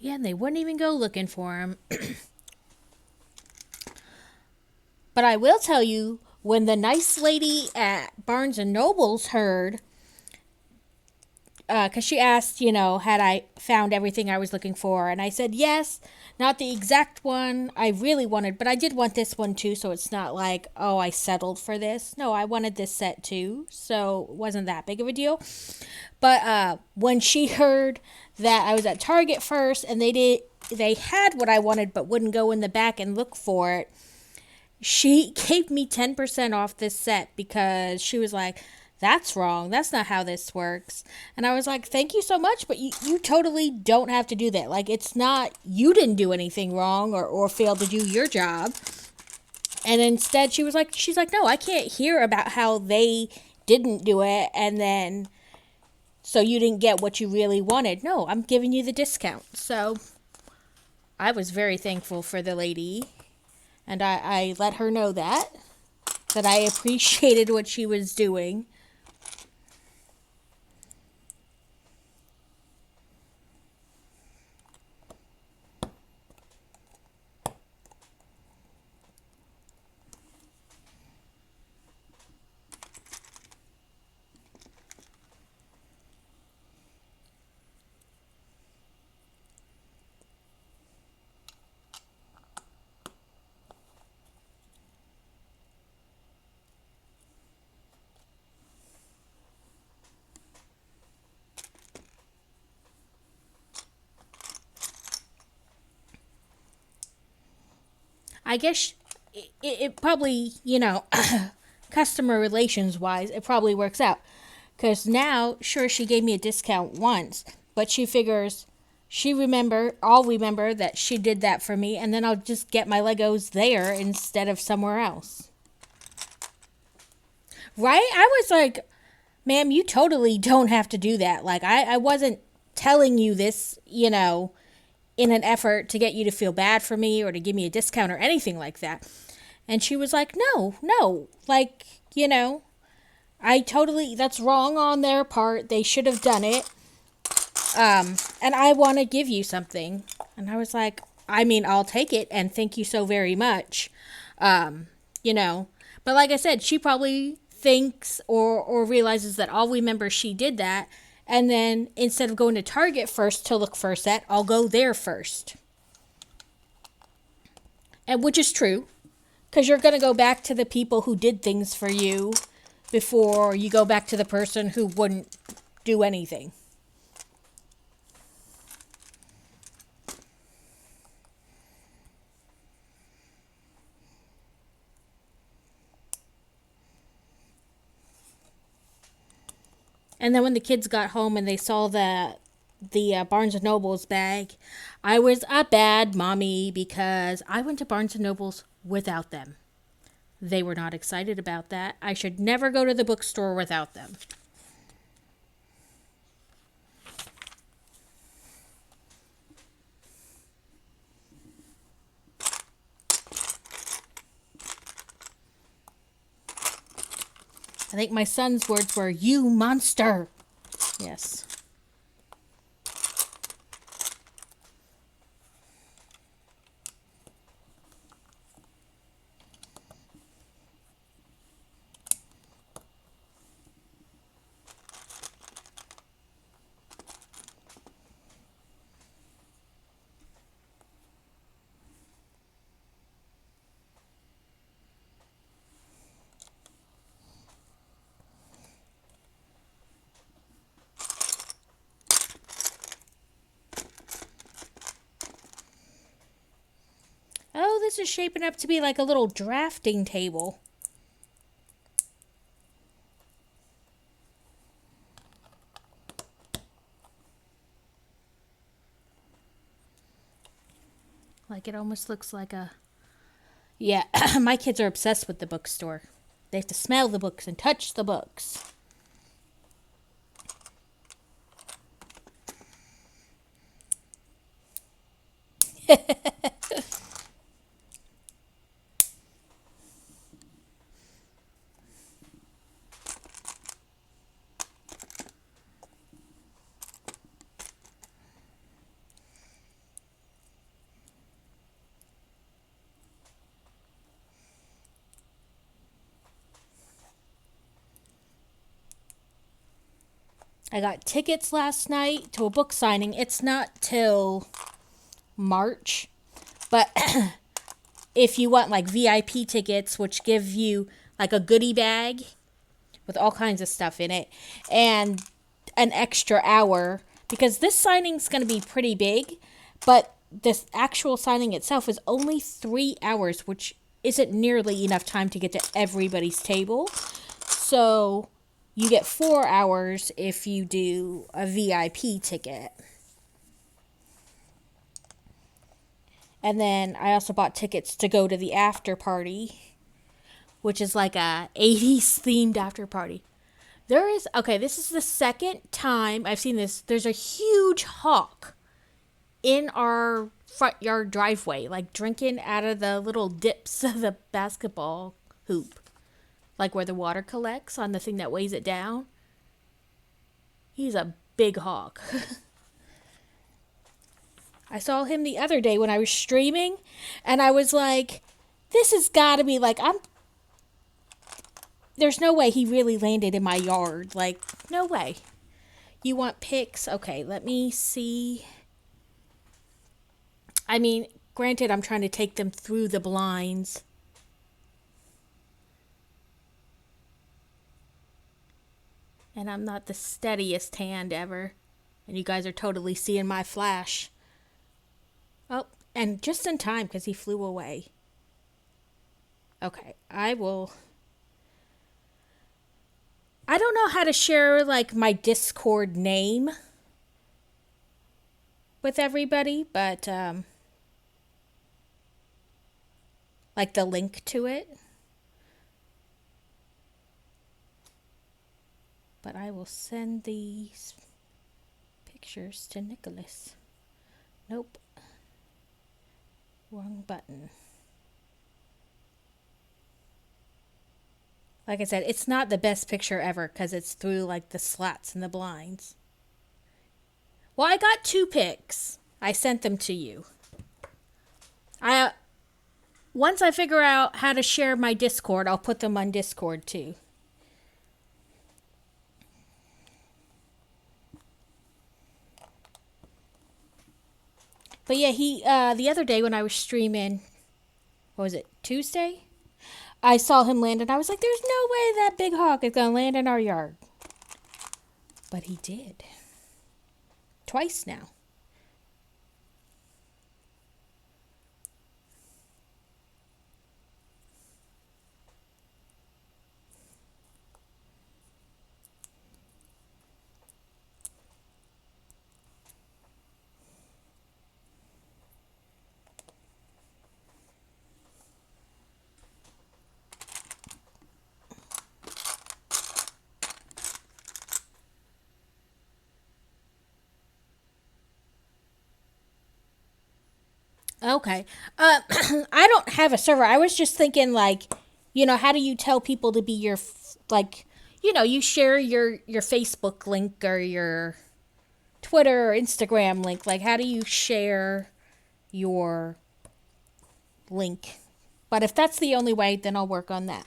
Yeah, and they wouldn't even go looking for him. But I will tell you, when the nice lady at Barnes and Noble's heard, because she asked, had I found everything I was looking for, and I said yes, not the exact one I really wanted, but I did want this one too, so it's not like, oh, I settled for this. No, I wanted this set too, so it wasn't that big of a deal. But when she heard that I was at Target first, and they had what I wanted, but wouldn't go in the back and look for it, she gave me 10% off this set because she was like, that's wrong. That's not how this works. And I was like, thank you so much, but you totally don't have to do that. Like, it's not, you didn't do anything wrong or fail to do your job. And instead she's like, no, I can't hear about how they didn't do it and then so you didn't get what you really wanted. No, I'm giving you the discount. So I was very thankful for the lady. And I let her know that I appreciated what she was doing. I guess it probably, customer relations wise, it probably works out. Because now, sure, she gave me a discount once, but she figures I'll remember that she did that for me, and then I'll just get my Legos there instead of somewhere else. Right? I was like, ma'am, you totally don't have to do that. Like, I wasn't telling you this, in an effort to get you to feel bad for me or to give me a discount or anything like that. And she was like, no, like, that's wrong on their part. They should have done it. And I want to give you something. And I was like, I mean, I'll take it and thank you so very much. But like I said, she probably thinks or realizes that I'll remember she did that. And then instead of going to Target first to look for a set, I'll go there first. And which is true. Because you're going to go back to the people who did things for you before you go back to the person who wouldn't do anything. And then when the kids got home and they saw the Barnes and Noble's bag, I was a bad mommy because I went to Barnes and Noble's without them. They were not excited about that. I should never go to the bookstore without them. I think my son's words were, "You monster." Yes. Oh, this is shaping up to be like a little drafting table. Like it almost looks like a... Yeah, my kids are obsessed with the bookstore. They have to smell the books and touch the books. I got tickets last night to a book signing. It's not till March, but if you want like VIP tickets, which give you like a goodie bag with all kinds of stuff in it and an extra hour, because this signing's going to be pretty big, but this actual signing itself is only 3 hours, which isn't nearly enough time to get to everybody's table. So you get 4 hours if you do a VIP ticket. And then I also bought tickets to go to the after party, which is like a 80s themed after party. This is the second time I've seen this. There's a huge hawk in our front yard driveway, like drinking out of the little dips of the basketball hoop, like where the water collects on the thing that weighs it down. He's a big hawk. I saw him the other day when I was streaming, and I was like, this has got to be like, there's no way he really landed in my yard. Like, no way. You want pics? Okay, let me see. I mean, granted, I'm trying to take them through the blinds. And I'm not the steadiest hand ever. And you guys are totally seeing my flash. Oh, and just in time because he flew away. Okay, I don't know how to share like my Discord name with everybody, but like the link to it. But I will send these pictures to Nicholas. Nope. Wrong button. Like I said, it's not the best picture ever because it's through like the slats and the blinds. Well, I got 2 pics. I sent them to you. Once I figure out how to share my Discord, I'll put them on Discord too. But yeah, the other day when I was streaming, what was it, Tuesday? I saw him land and I was like, there's no way that big hawk is going to land in our yard. But he did. Twice now. Okay. I don't have a server. I was just thinking, like, how do you tell people to be your, like, you share your Facebook link or your Twitter or Instagram link. Like, how do you share your link? But if that's the only way, then I'll work on that.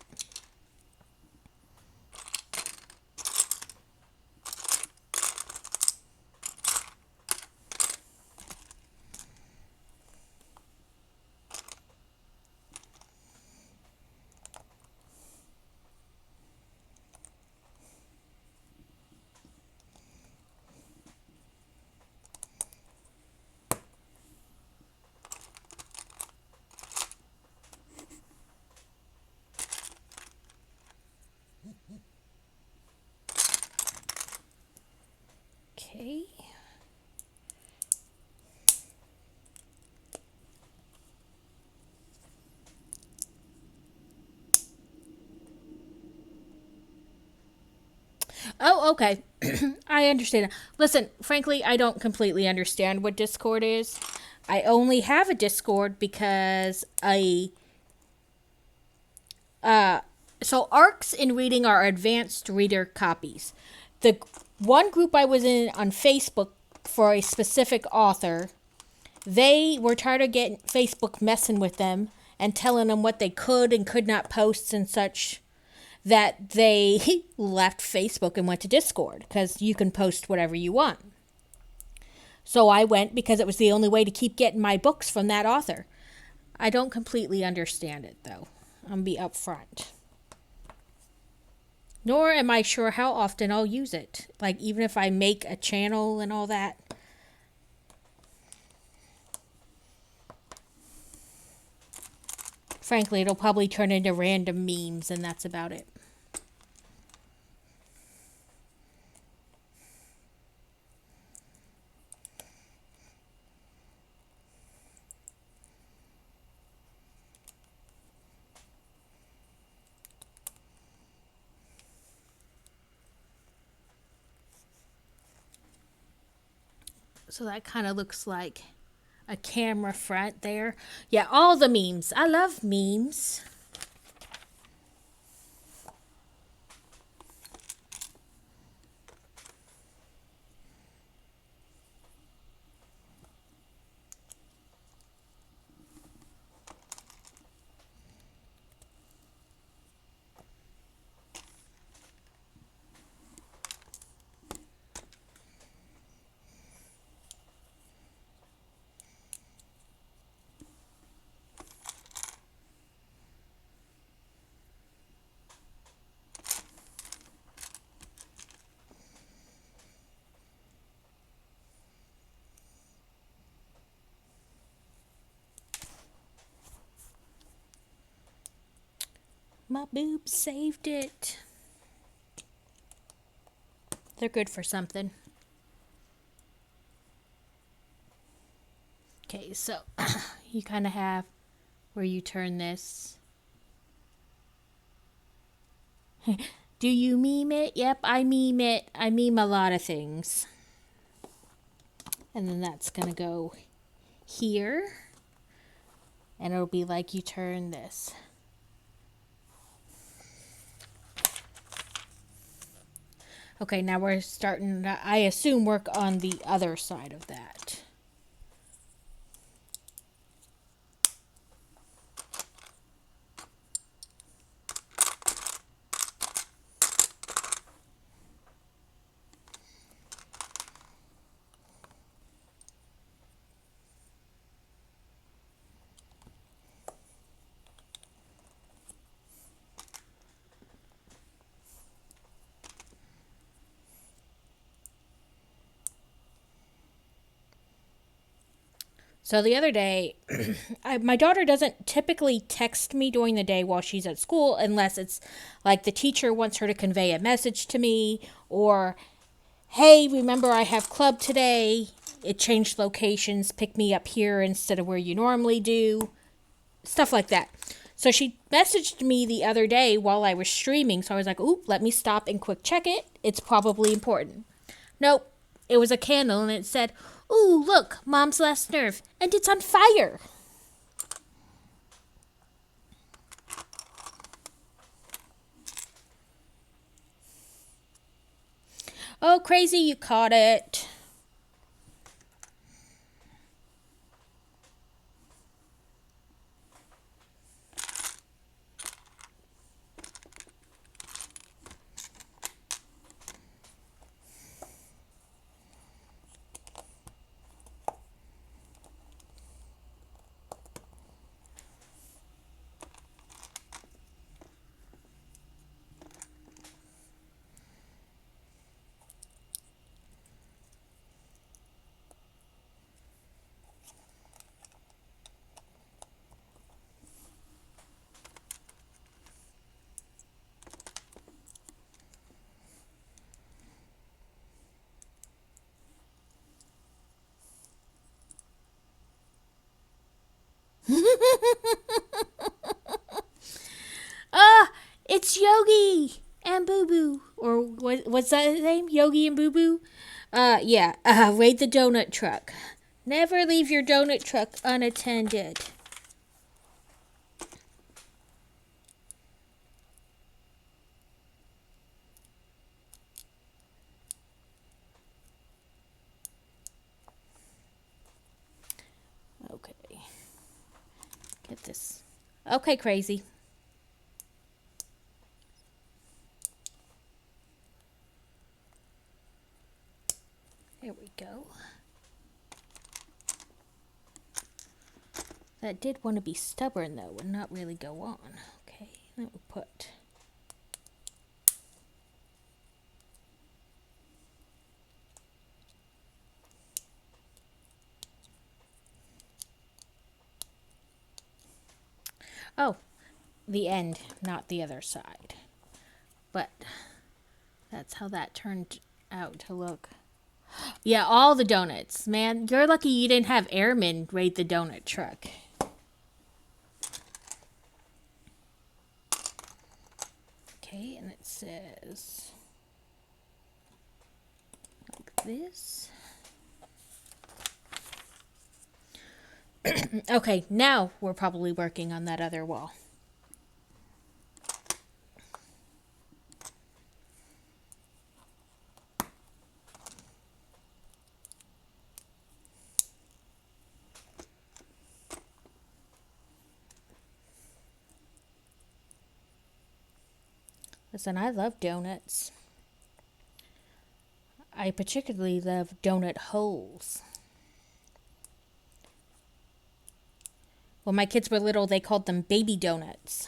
Okay. Oh, okay. I understand. Listen, frankly, I don't completely understand what Discord is. I only have a Discord because so ARCs in reading are advanced reader copies. The one group I was in on Facebook for a specific author, they were tired of getting Facebook messing with them and telling them what they could and could not post and such. that they left Facebook and went to Discord because you can post whatever you want. So I went because it was the only way to keep getting my books from that author. I don't completely understand it, though. I'm going to be upfront. Nor am I sure how often I'll use it. Like, even if I make a channel and all that. Frankly, it'll probably turn into random memes, and that's about it. So that kind of looks like a camera front there. Yeah, all the memes. I love memes. My boobs saved it. They're good for something. Okay, so you kind of have where you turn this. Do you meme it? Yep, I meme it. I meme a lot of things. And then that's going to go here. And it'll be like you turn this. Okay, now we're starting to, I assume, work on the other side of that. So the other day, my daughter doesn't typically text me during the day while she's at school unless it's like the teacher wants her to convey a message to me, or, hey, remember I have club today. It changed locations. Pick me up here instead of where you normally do. Stuff like that. So she messaged me the other day while I was streaming. So I was like, oop, let me stop and quick check it. It's probably important. Nope. It was a candle and it said, ooh, look, Mom's last nerve. And it's on fire. Oh, crazy, you caught it. Ah, it's Yogi and Boo Boo. Or what's that his name? Yogi and Boo Boo? Yeah. Raid the donut truck. Never leave your donut truck unattended. Okay. Get this. Okay, crazy. There we go. That did want to be stubborn though and not really go on. Okay, then we'll put oh, the end, not the other side. But that's how that turned out to look. Yeah, all the donuts. Man, you're lucky you didn't have airmen raid the donut truck. Okay, and it says like this. Okay, now we're probably working on that other wall. Listen, I love donuts. I particularly love donut holes. When my kids were little, they called them baby donuts.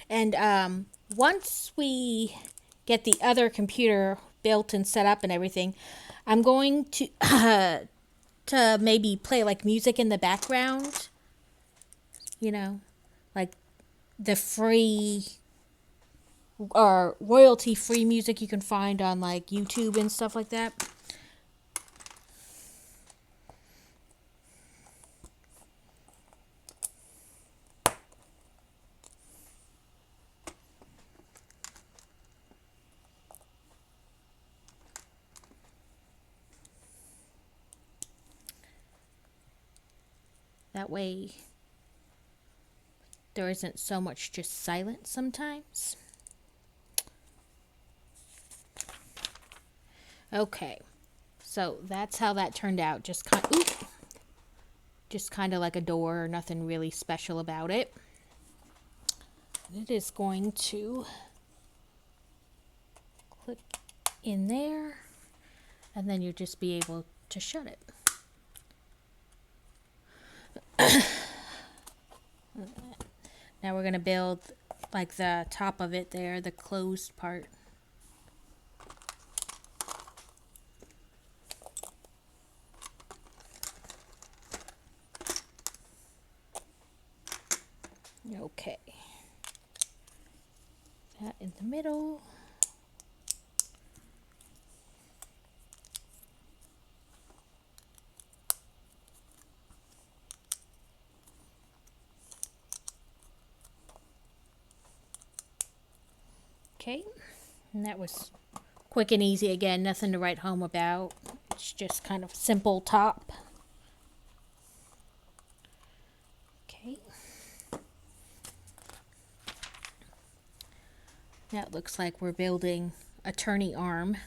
And once we get the other computer built and set up and everything, I'm going to to maybe play like music in the background. You know, like the free or royalty free music you can find on like YouTube and stuff like that. That way there isn't so much just silence sometimes. Okay, so that's how that turned out. Just kind of like a door, nothing really special about it. It is going to click in there, and then you'll just be able to shut it. Now we're going to build like the top of it there, the closed part. Okay. That in the middle. Okay, and that was quick and easy again, nothing to write home about. It's just kind of simple top. Okay. Now it looks like we're building a turning arm.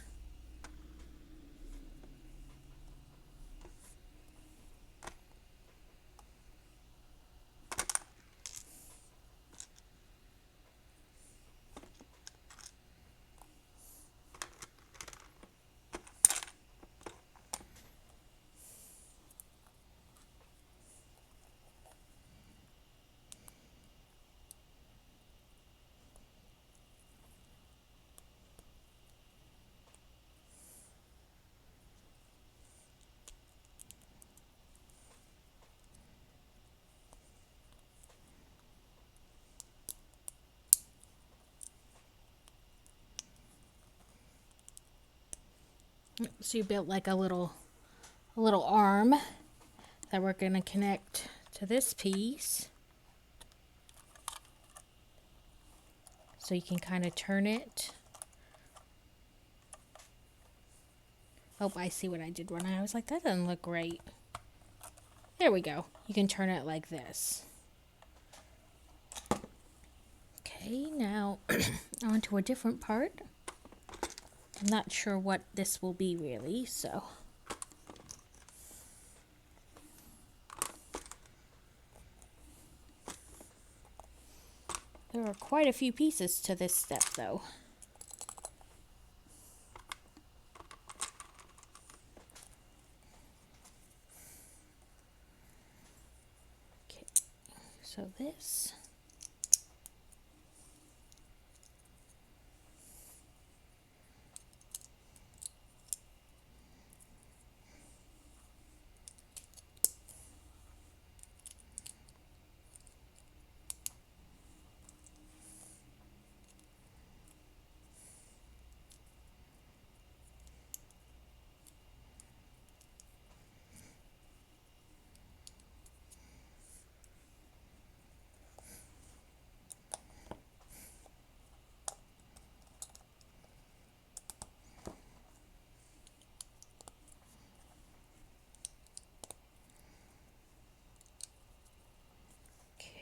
So you built like a little arm that we're going to connect to this piece. So you can kind of turn it. Oh, I see what I did wrong. I was like, that doesn't look right. There we go. You can turn it like this. Okay, now on to a different part. I'm not sure what this will be really, so. There are quite a few pieces to this step, though. Okay, so this.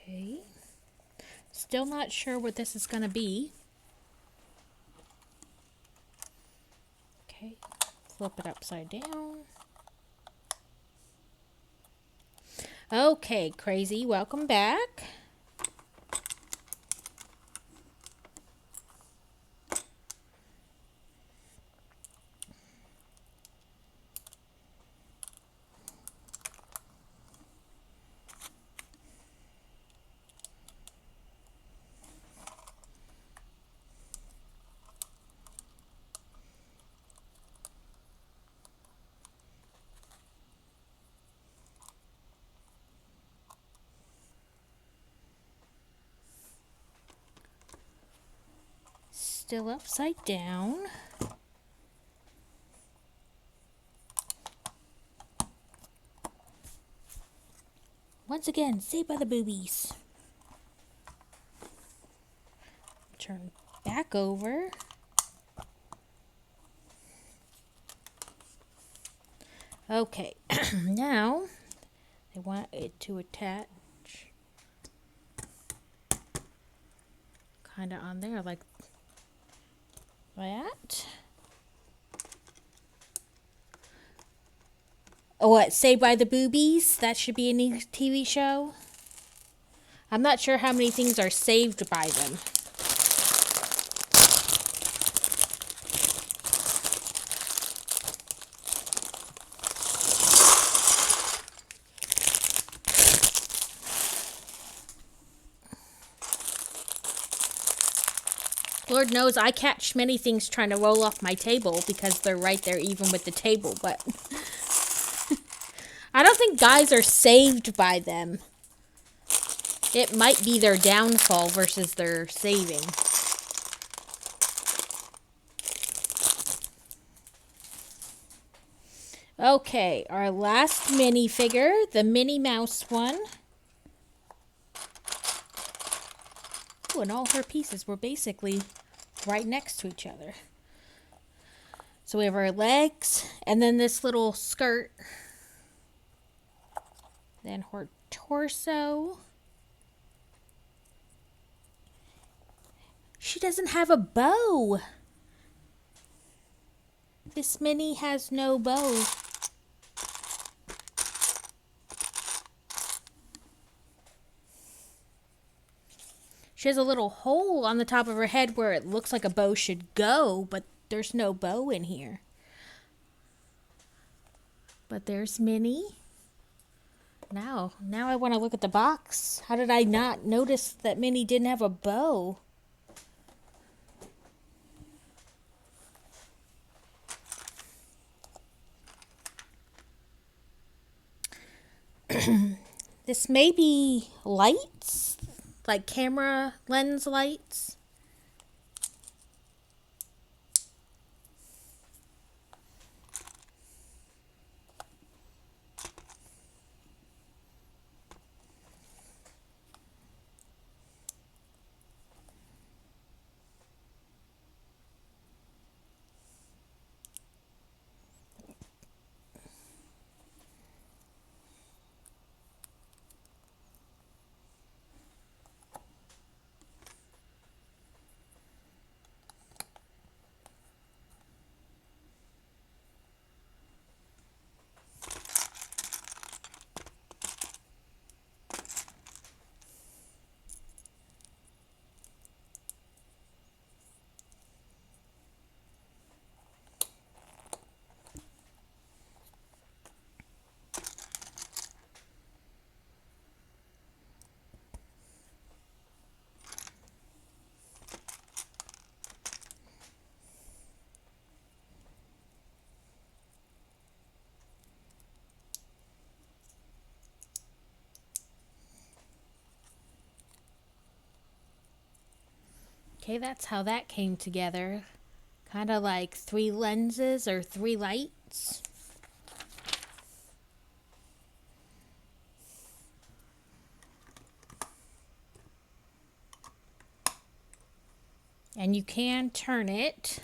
Okay. Still not sure what this is going to be. Okay. Flip it upside down. Okay, crazy. Welcome back. Still upside down. Once again, saved by the boobies. Turn back over. Okay, now they want it to attach kind of on there like that. Oh, what? Saved by the Boobies? That should be a new TV show. I'm not sure how many things are saved by them. Lord knows I catch many things trying to roll off my table because they're right there even with the table, but I don't think guys are saved by them. It might be their downfall versus their saving. Okay, our last minifigure, the Minnie Mouse one. Ooh, and all her pieces were basically right next to each other. So we have her legs, and then this little skirt. Then her torso. She doesn't have a bow. This Minnie has no bow. She has a little hole on the top of her head where it looks like a bow should go, but there's no bow in here. But there's Minnie. Now I want to look at the box. How did I not notice that Minnie didn't have a bow? This may be lights, like camera lens lights. Okay, that's how that came together. Kind of like 3 lenses or 3 lights. And you can turn it.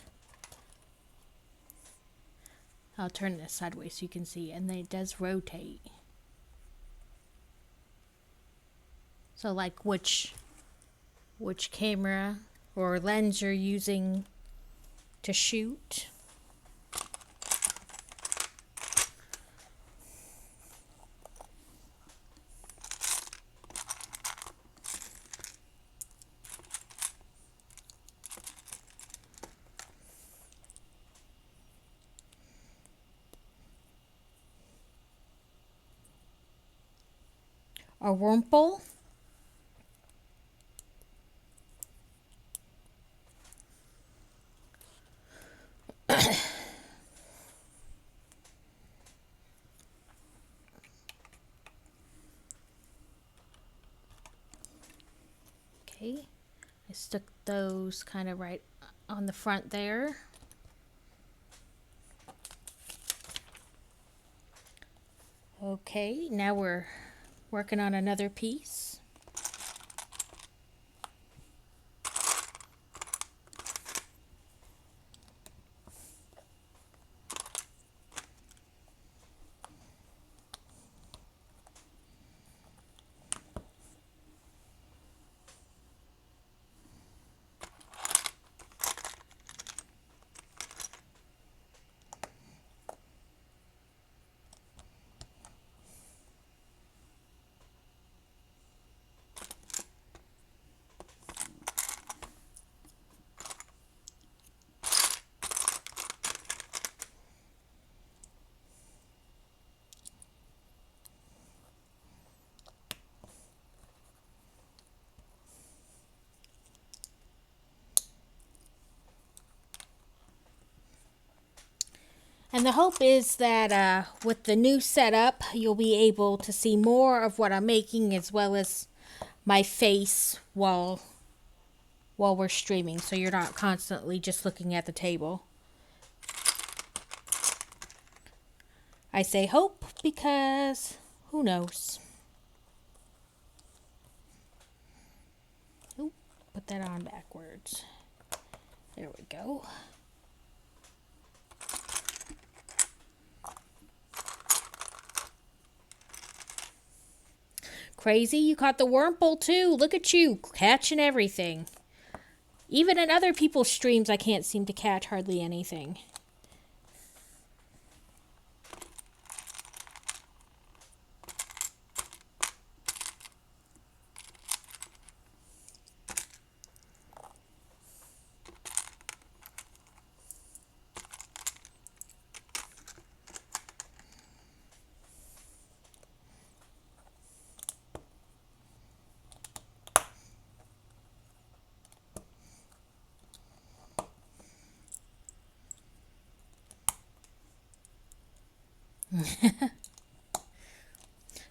I'll turn this sideways so you can see, and then it does rotate. So like which camera or lens you're using to shoot. A wurmple. Okay, I stuck those kind of right on the front there. Okay, now we're working on another piece. And the hope is that with the new setup, you'll be able to see more of what I'm making as well as my face while we're streaming, so you're not constantly just looking at the table. I say hope because who knows? Oop, put that on backwards. There we go. Crazy, you caught the wurmple too. Look at you, catching everything. Even in other people's streams, I can't seem to catch hardly anything.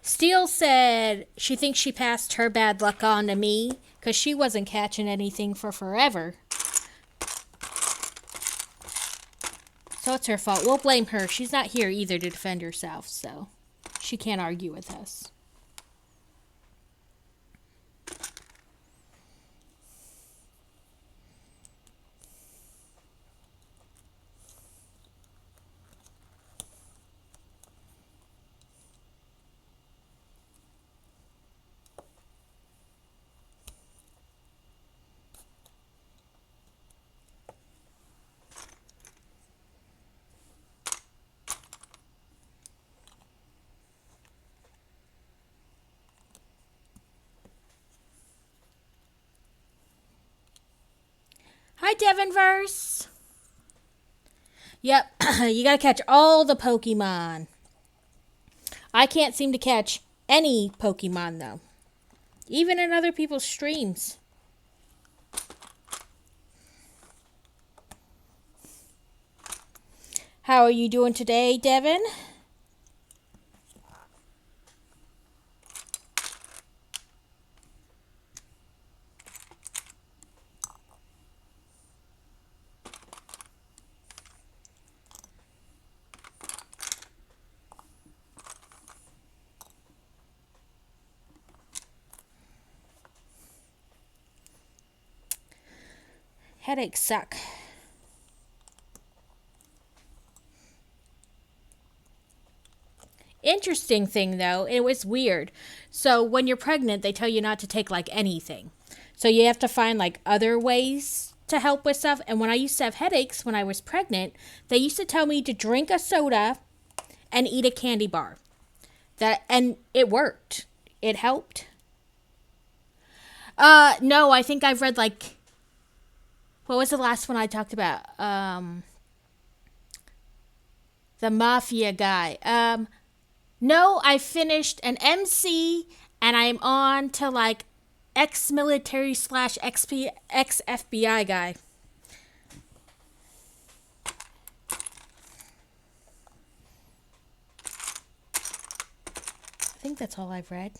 Steele said she thinks she passed her bad luck on to me because she wasn't catching anything for forever. So it's her fault. We'll blame her. She's not here either to defend herself, so she can't argue with us. Hi, Devonverse. Yep, you gotta catch all the Pokemon. I can't seem to catch any Pokemon, though. Even in other people's streams. How are you doing today, Devin? Headaches suck. Interesting thing though, it was weird. So when you're pregnant, they tell you not to take like anything. So you have to find like other ways to help with stuff. And when I used to have headaches when I was pregnant, they used to tell me to drink a soda and eat a candy bar. That and it worked. It helped. No, I think I've read like what was the last one I talked about? The mafia guy. No, I finished an MC and I'm on to like ex-military slash ex-FBI guy. I think that's all I've read.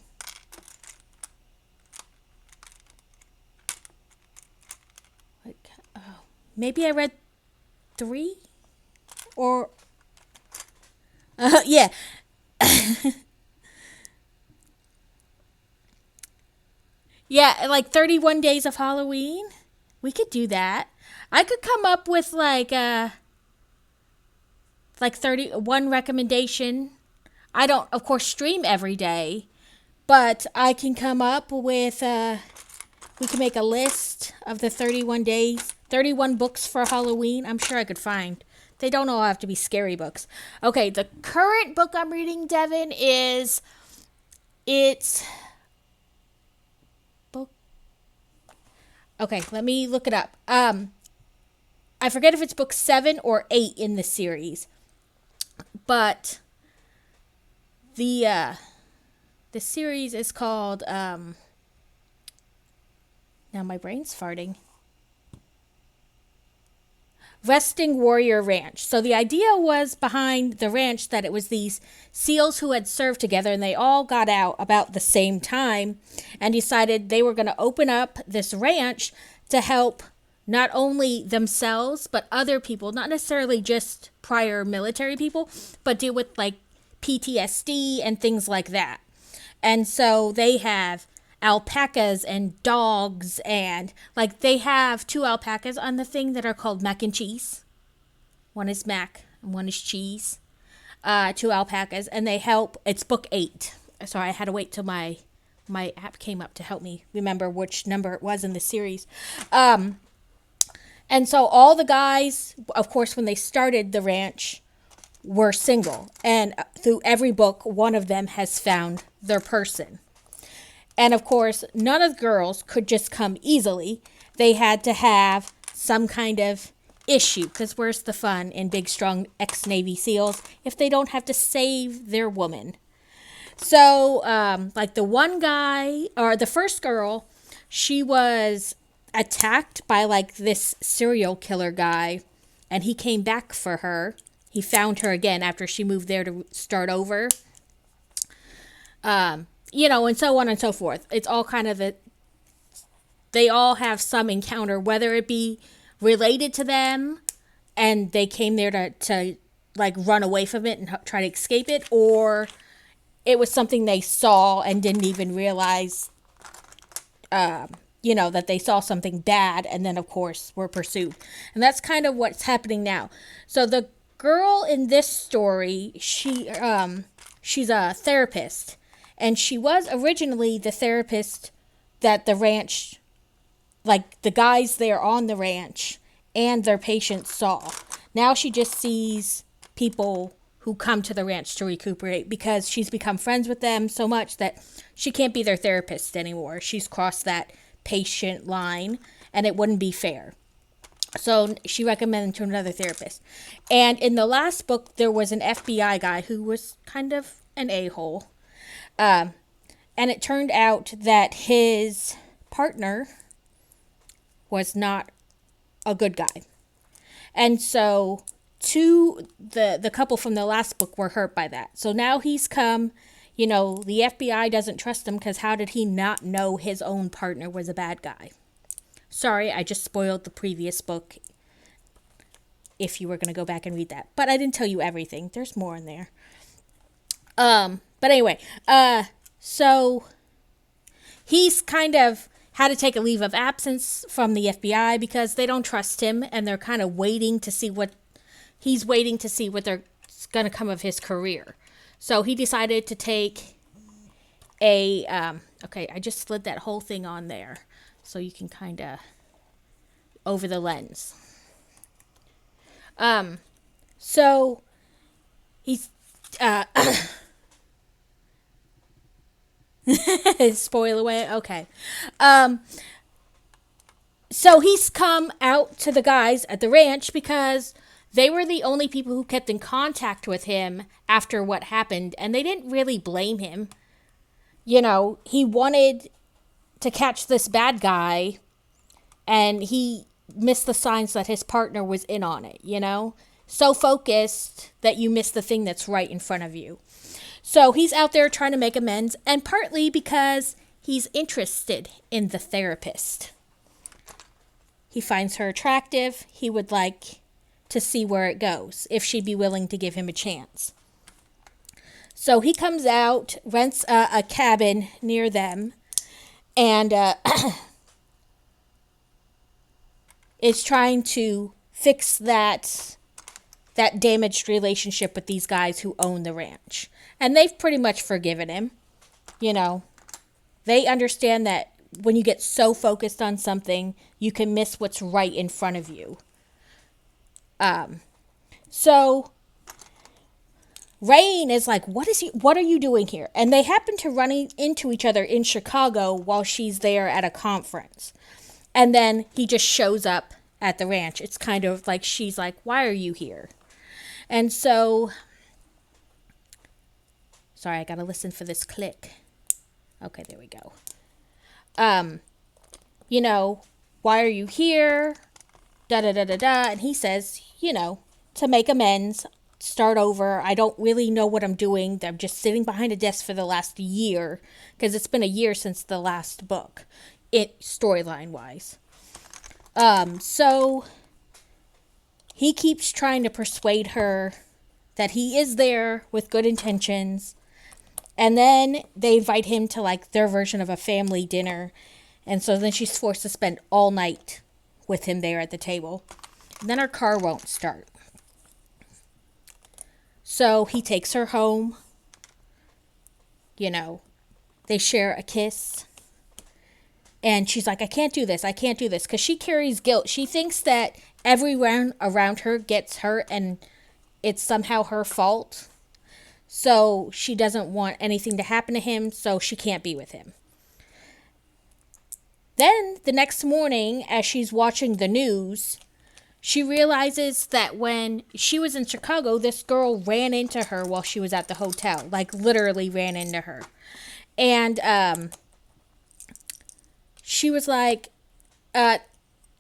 Like, oh, maybe I read 3 or yeah. Yeah, like 31 days of Halloween. We could do that. I could come up with like 31 recommendation. I don't of course stream every day, but I can come up with we can make a list of the 31 days, 31 books for Halloween. I'm sure I could find. They don't all have to be scary books. Okay, the current book I'm reading, Devin, it's book. Okay, let me look it up. I forget if it's book 7 or 8 in the series, but the series is called now my brain's farting. Resting Warrior Ranch. So the idea was behind the ranch that it was these SEALs who had served together and they all got out about the same time and decided they were going to open up this ranch to help not only themselves but other people, not necessarily just prior military people, but deal with like PTSD and things like that. And so they have alpacas and dogs and like they have 2 alpacas on the thing that are called mac and cheese. One is mac and one is cheese. 2 alpacas and they help. It's book 8. So I had to wait till my app came up to help me remember which number it was in the series. And so all the guys, of course, when they started the ranch, were single. And through every book, one of them has found their person. And of course, none of the girls could just come easily. They had to have some kind of issue. Because where's the fun in big, strong ex-Navy SEALs if they don't have to save their woman? So, like the one guy, or the first girl, she was attacked by like this serial killer guy. And he came back for her. He found her again after she moved there to start over. And so on and so forth. It's all kind of they all have some encounter, whether it be related to them and they came there to like run away from it and try to escape it, or it was something they saw and didn't even realize, that they saw something bad and then, of course, were pursued. And that's kind of what's happening now. So the girl in this story, she's a therapist. And she was originally the therapist that the ranch, like the guys there on the ranch and their patients saw. Now she just sees people who come to the ranch to recuperate because she's become friends with them so much that she can't be their therapist anymore. She's crossed that patient line and it wouldn't be fair. So she recommended to another therapist. And in the last book, there was an FBI guy who was kind of an a-hole. And it turned out that his partner was not a good guy. And so the couple from the last book were hurt by that. So now he's come, the FBI doesn't trust him because how did he not know his own partner was a bad guy? Sorry, I just spoiled the previous book if you were going to go back and read that. But I didn't tell you everything. There's more in there. But anyway, so he's kind of had to take a leave of absence from the FBI because they don't trust him, and they're kind of waiting to see what he's waiting to see what they're going to come of his career. So he decided to take a okay, I just slid that whole thing on there so you can kind of over the lens. So he's spoil away. Okay. So he's come out to the guys at the ranch because they were the only people who kept in contact with him after what happened, and they didn't really blame him. You know, he wanted to catch this bad guy, and he missed the signs that his partner was in on it, you know? So focused that you miss the thing that's right in front of you. So he's out there trying to make amends, and partly because he's interested in the therapist. He finds her attractive. He would like to see where it goes, if she'd be willing to give him a chance. So he comes out, rents a cabin near them, and is trying to fix that damaged relationship with these guys who own the ranch. And they've pretty much forgiven him. You know, they understand that when you get so focused on something, you can miss what's right in front of you. So Rain is like, what are you doing here? And they happen to run into each other in Chicago while she's there at a conference. And then he just shows up at the ranch. It's kind of like she's like, why are you here? And so, sorry, I gotta listen for this click. Okay, there we go. You know, why are you here? Da da da da da. And he says, you know, to make amends, start over. I don't really know what I'm doing. I'm just sitting behind a desk for the last year, because it's been a year since the last book, storyline wise. So he keeps trying to persuade her that he is there with good intentions. And then they invite him to like their version of a family dinner. And so then she's forced to spend all night with him there at the table. And then her car won't start. So he takes her home. You know, they share a kiss. And she's like, I can't do this. Because she carries guilt. She thinks that everyone around her gets hurt and it's somehow her fault. So she doesn't want anything to happen to him, so she can't be with him. Then the next morning, as she's watching the news, she realizes that when she was in Chicago, this girl ran into her while she was at the hotel. Like, literally ran into her. And she was like,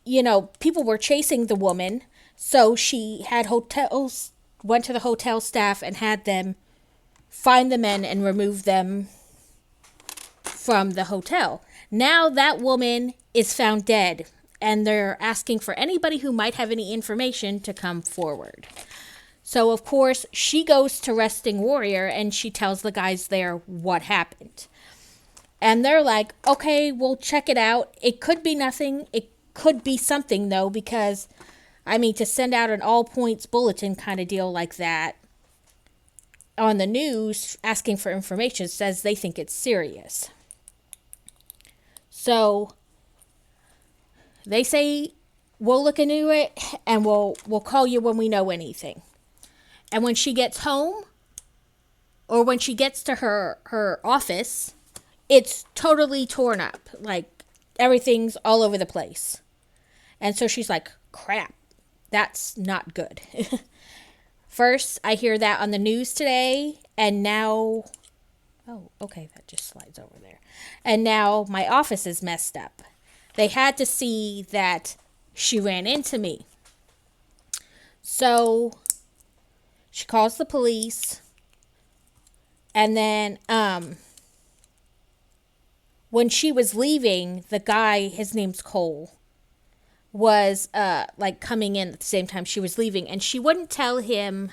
you know, people were chasing the woman. So she had went to the hotel staff and had them find the men and remove them from the hotel. Now that woman is found dead, and they're asking for anybody who might have any information to come forward. So, of course, she goes to Resting Warrior, and she tells the guys there what happened. And they're like, okay, we'll check it out. It could be nothing. It could be something, though, because, I mean, to send out an all-points bulletin kind of deal like that on the news asking for information says they think it's serious. So they say, we'll look into it and we'll call you when we know anything. And when she gets home, or when she gets to her office, it's totally torn up. Like, everything's all over the place. And so she's like, crap, that's not good. First, I hear that on the news today, and now, oh, okay, that just slides over there. And now my office is messed up. They had to see that she ran into me. So she calls the police, and then when she was leaving, the guy, his name's Cole, was like coming in at the same time she was leaving, and she wouldn't tell him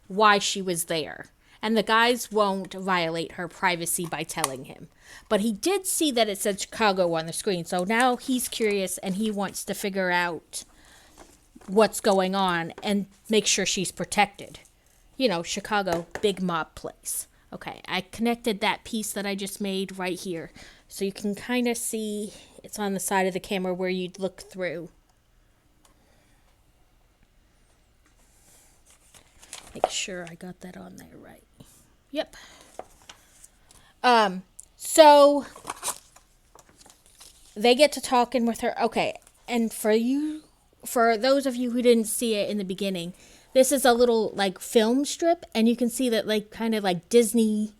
why she was there. And the guys won't violate her privacy by telling him. But he did see that it said Chicago on the screen. So now he's curious and he wants to figure out what's going on and make sure she's protected. You know, Chicago, big mob place. Okay, I connected that piece that I just made right here. So you can kind of see it's on the side of the camera where you'd look through. Make sure I got that on there right. Yep. So they get to talking with her. Okay, and for those of you who didn't see it in the beginning, this is a little like film strip, and you can see that like kind of like Disney-fied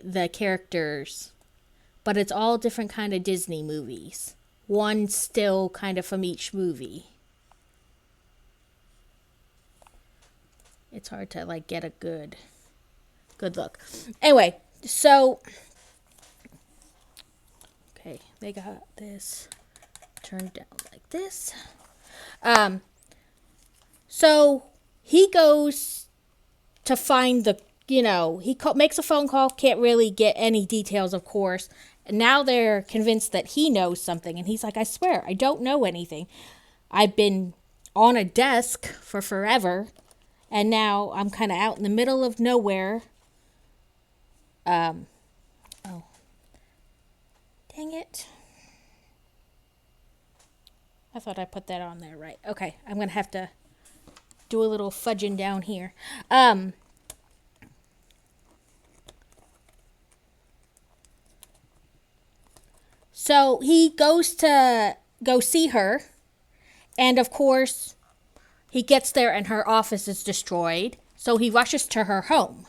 the characters, but it's all different kind of Disney movies. One still kind of from each movie. It's hard to like get a good look. Anyway, so okay, they got this turned down like this. So he goes to find the, he makes a phone call, can't really get any details, of course. And now they're convinced that he knows something. And he's like, I swear, I don't know anything. I've been on a desk for forever. And now I'm kind of out in the middle of nowhere. Oh. Dang it. I thought I put that on there right. Okay, I'm going to have to do a little fudging down here. So he goes to go see her. And of course, he gets there and her office is destroyed. So he rushes to her home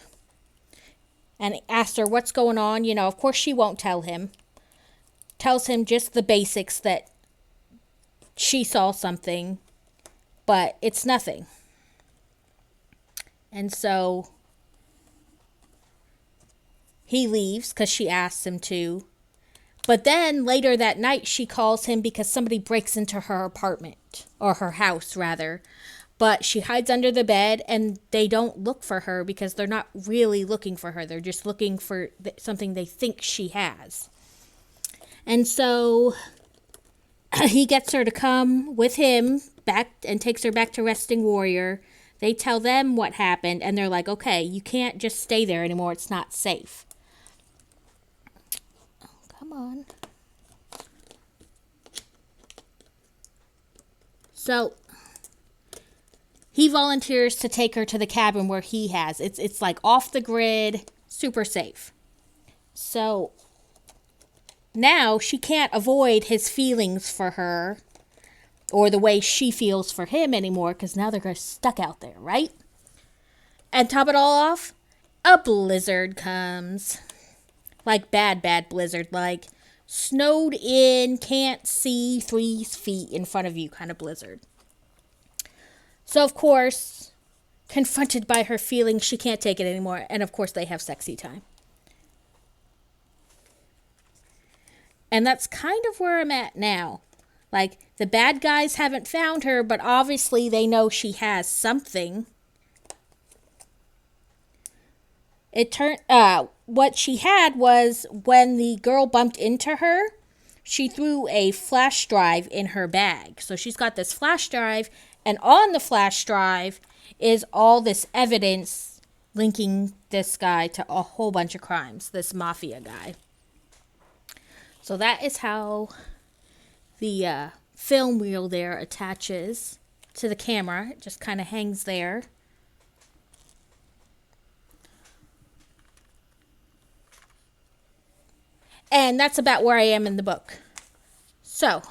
and asks her what's going on. Of course she won't tell him. Tells him just the basics, that she saw something, but it's nothing. And so he leaves because she asks him to. But then later that night, she calls him because somebody breaks into her apartment, or her house rather. But she hides under the bed and they don't look for her because they're not really looking for her. They're just looking for something they think she has. And so he gets her to come with him back and takes her back to Resting Warrior. They tell them what happened and they're like, okay, you can't just stay there anymore. It's not safe. Oh, come on. So he volunteers to take her to the cabin where he has. It's like off the grid, super safe. So now she can't avoid his feelings for her or the way she feels for him anymore because now they're stuck out there, right? And top it all off, a blizzard comes. Like bad blizzard. Like snowed in, can't see 3 feet in front of you kind of blizzard. So, of course, confronted by her feelings, she can't take it anymore. And, of course, they have sexy time. And that's kind of where I'm at now. Like, the bad guys haven't found her, but obviously they know she has something. What she had was when the girl bumped into her, she threw a flash drive in her bag. So she's got this flash drive. And on the flash drive is all this evidence linking this guy to a whole bunch of crimes, this mafia guy. So that is how the film reel there attaches to the camera. It just kind of hangs there. And that's about where I am in the book. So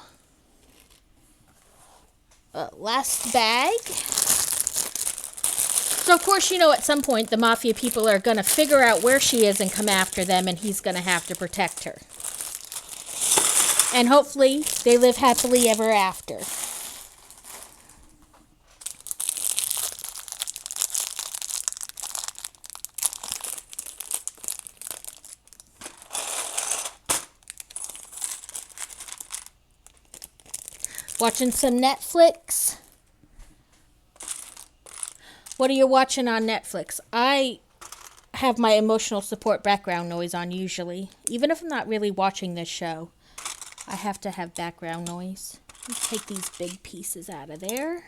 last bag. So, of course, at some point the mafia people are going to figure out where she is and come after them, and he's going to have to protect her. And hopefully they live happily ever after. Watching some Netflix. What are you watching on Netflix? I have my emotional support background noise on usually. Even if I'm not really watching this show, I have to have background noise. Let's take these big pieces out of there.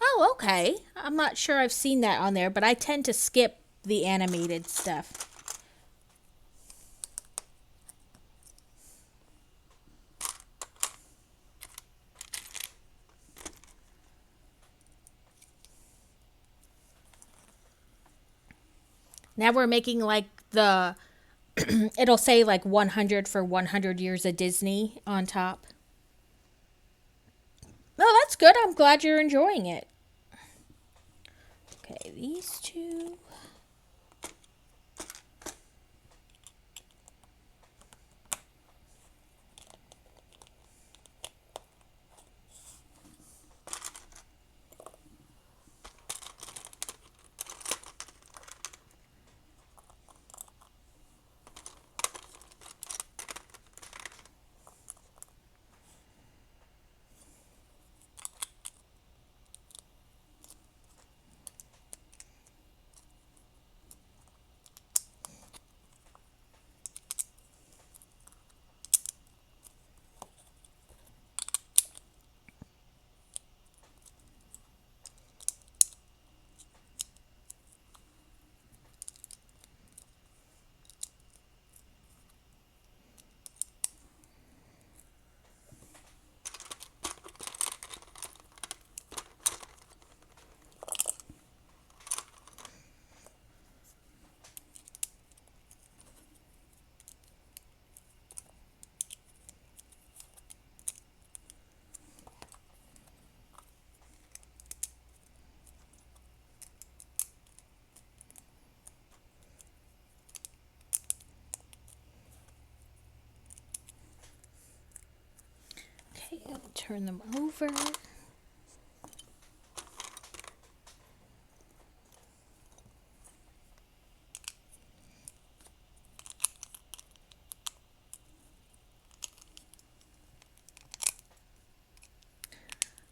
Oh, okay. I'm not sure I've seen that on there, but I tend to skip the animated stuff. Now we're making like the, it'll say like 100 for 100 years of Disney on top. Oh, that's good. I'm glad you're enjoying it. Okay, these two. Okay, I'll turn them over.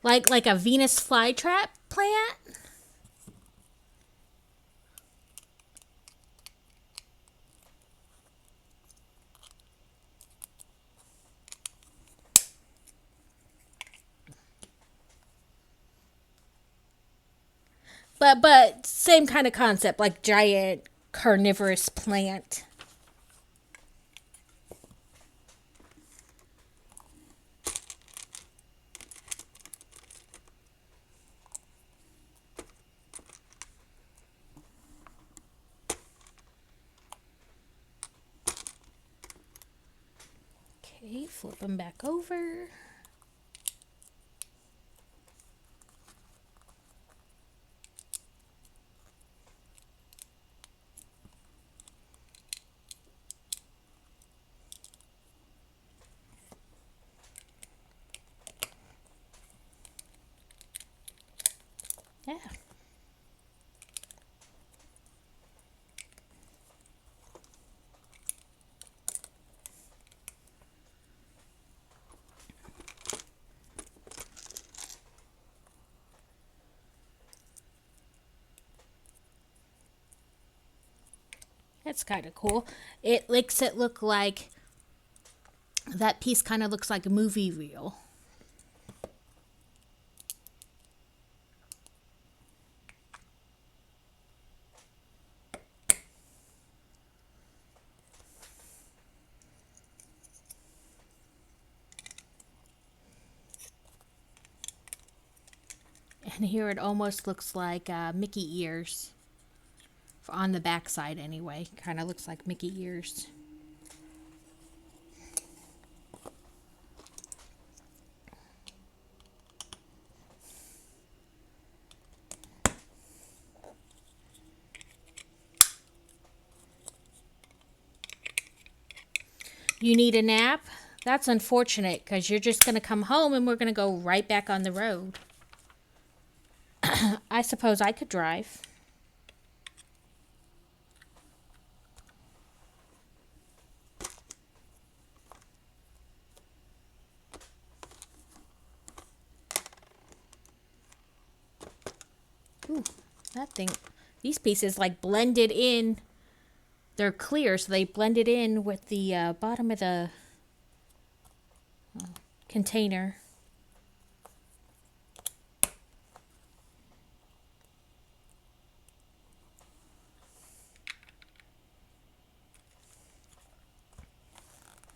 Like a Venus flytrap plant? But same kind of concept, like giant carnivorous plant. Okay, flip them back over. Yeah. That's kind of cool. It makes it look like that piece kind of looks like a movie reel. And here it almost looks like Mickey ears. On the back side anyway. Kind of looks like Mickey ears. You need a nap? That's unfortunate because you're just going to come home and we're going to go right back on the road. I suppose I could drive. Ooh, that thing. These pieces like blended in. They're clear, so they blended in with the bottom of the container.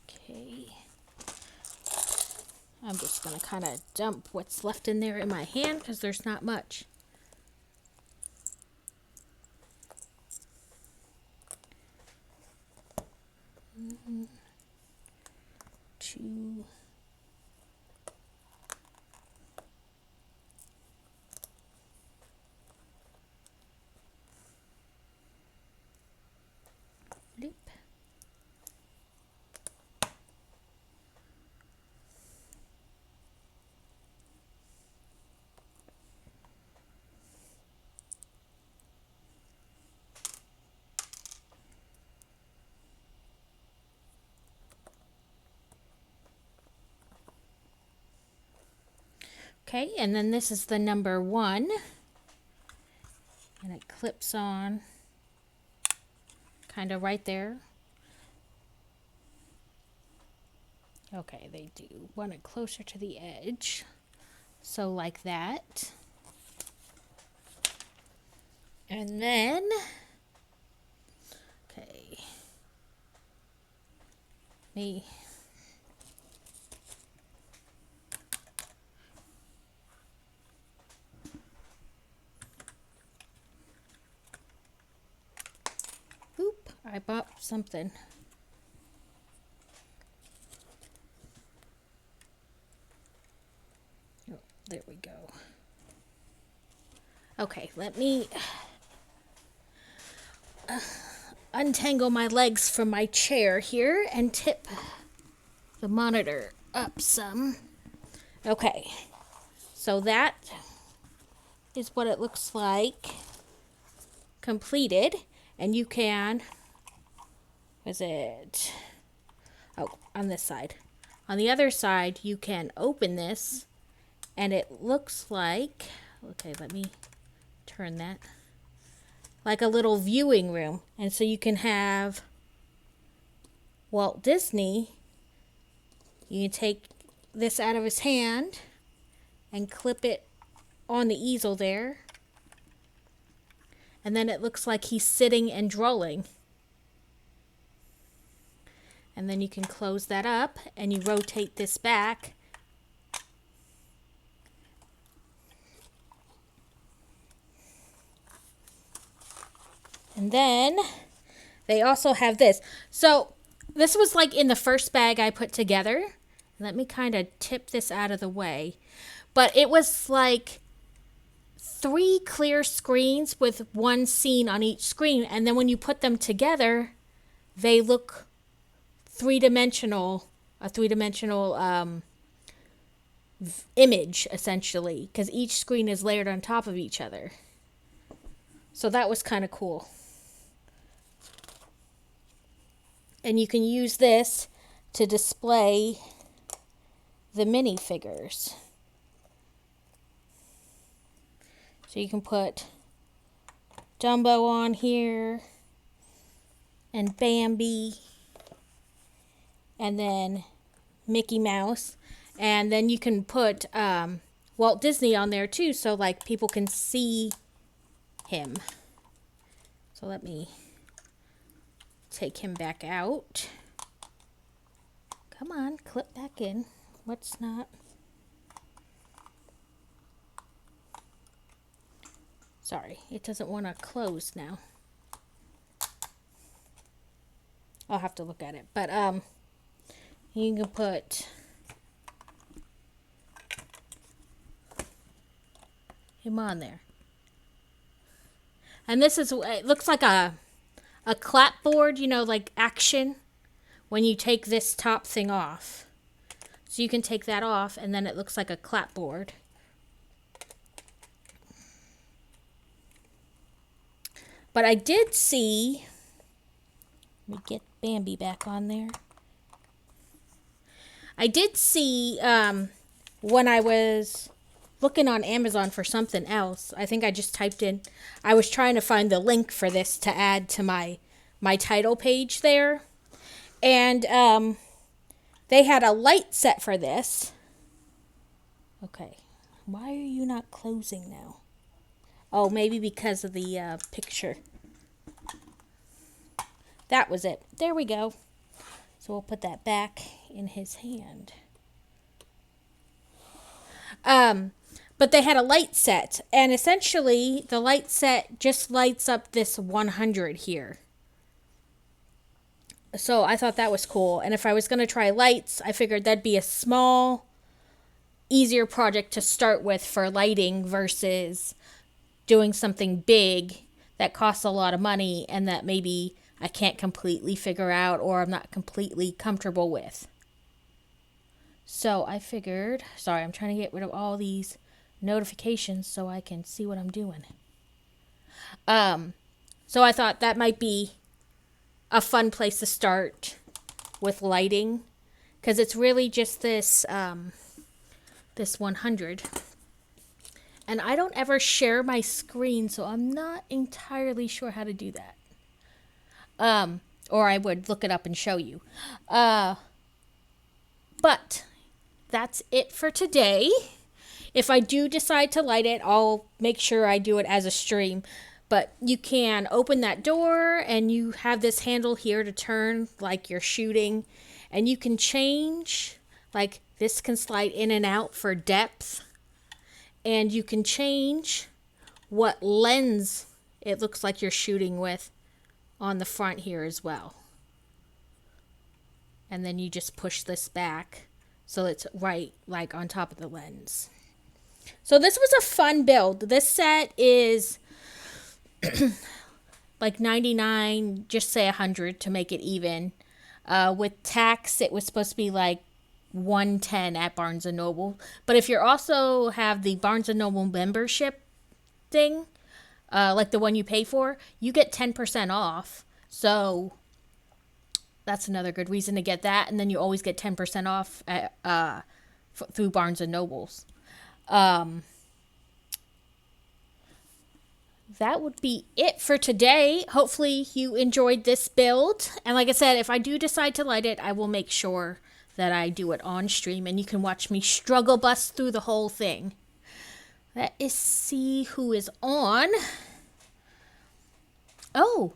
Okay. I'm just going to kind of dump what's left in there in my hand because there's not much. Two. Loop. Okay, and then this is the number 1. And it clips on kind of right there. Okay, they do want it closer to the edge. So like that. And then, okay, me. Oop, I bought something. Oh, there we go. Okay, let me untangle my legs from my chair here and tip the monitor up some. Okay, so that is what it looks like completed. And you can, is it, oh, on this side. On the other side, you can open this, and it looks like, okay, let me turn that, like a little viewing room. And so you can have Walt Disney. You can take this out of his hand and clip it on the easel there. And then it looks like he's sitting and drooling. And then you can close that up and you rotate this back. And then they also have this. So this was like in the first bag I put together. Let me kind of tip this out of the way. But it was like 3 clear screens with 1 scene on each screen. And then when you put them together, they look three-dimensional, a three-dimensional image, essentially, because each screen is layered on top of each other. So that was kind of cool. And you can use this to display the minifigures. So you can put Dumbo on here, and Bambi, and then Mickey Mouse. And then you can put Walt Disney on there too, so like people can see him. So let me take him back out. Come on, clip back in. What's not? Sorry, it doesn't want to close now. I'll have to look at it. But you can put him on there. And this is, it looks like a clapboard, you know, like action when you take this top thing off. So you can take that off and then it looks like a clapboard. But I did see, let me get Bambi back on there. I did see when I was looking on Amazon for something else. I think I just typed in, I was trying to find the link for this to add to my title page there. And they had a light set for this. Okay. Why are you not closing now? Oh, maybe because of the picture. That was it. There we go. So we'll put that back in his hand. But they had a light set, and essentially the light set just lights up this 100 here. So I thought that was cool. And if I was going to try lights, I figured that'd be a small, easier project to start with for lighting versus doing something big that costs a lot of money and that maybe I can't completely figure out or I'm not completely comfortable with. So I figured, sorry, I'm trying to get rid of all these notifications so I can see what I'm doing. So I thought that might be a fun place to start with lighting, because it's really just this this 100. And I don't ever share my screen, so I'm not entirely sure how to do that. Or I would look it up and show you. But that's it for today. If I do decide to light it, I'll make sure I do it as a stream. But you can open that door and you have this handle here to turn like you're shooting. And you can change, like this can slide in and out for depth. And you can change what lens it looks like you're shooting with on the front here as well. And then you just push this back so it's right like on top of the lens. So this was a fun build. This set is like 99, just say 100 to make it even. With tax, it was supposed to be like 110 at Barnes & Noble. But if you also have the Barnes & Noble membership thing, like the one you pay for, you get 10% off. So that's another good reason to get that. And then you always get 10% off at, through Barnes & Nobles. That would be it for today. Hopefully you enjoyed this build. And like I said, if I do decide to light it, I will make sure that I do it on stream. And you can watch me struggle bust through the whole thing. Let us see who is on. Oh,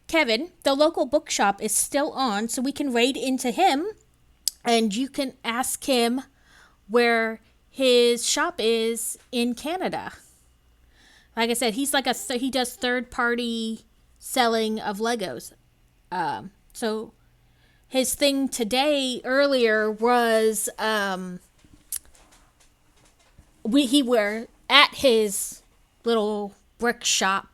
Kevin, the local bookshop is still on. So we can raid into him. And you can ask him where his shop is in Canada. Like I said, he's like he does third-party selling of Legos. So his thing today earlier was we were at his little brick shop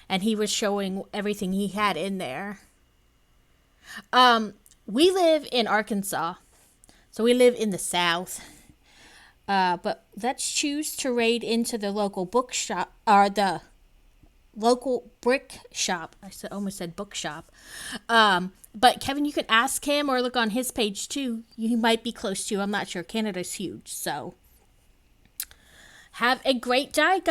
and he was showing everything he had in there. We live in Arkansas, so we live in the South. But let's choose to raid into the local bookshop, or the local brick shop. I almost said bookshop. But Kevin, you can ask him or look on his page too. You might be close to. I'm not sure. Canada's huge, so have a great day.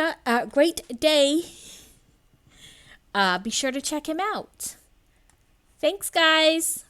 Be sure to check him out. Thanks, guys.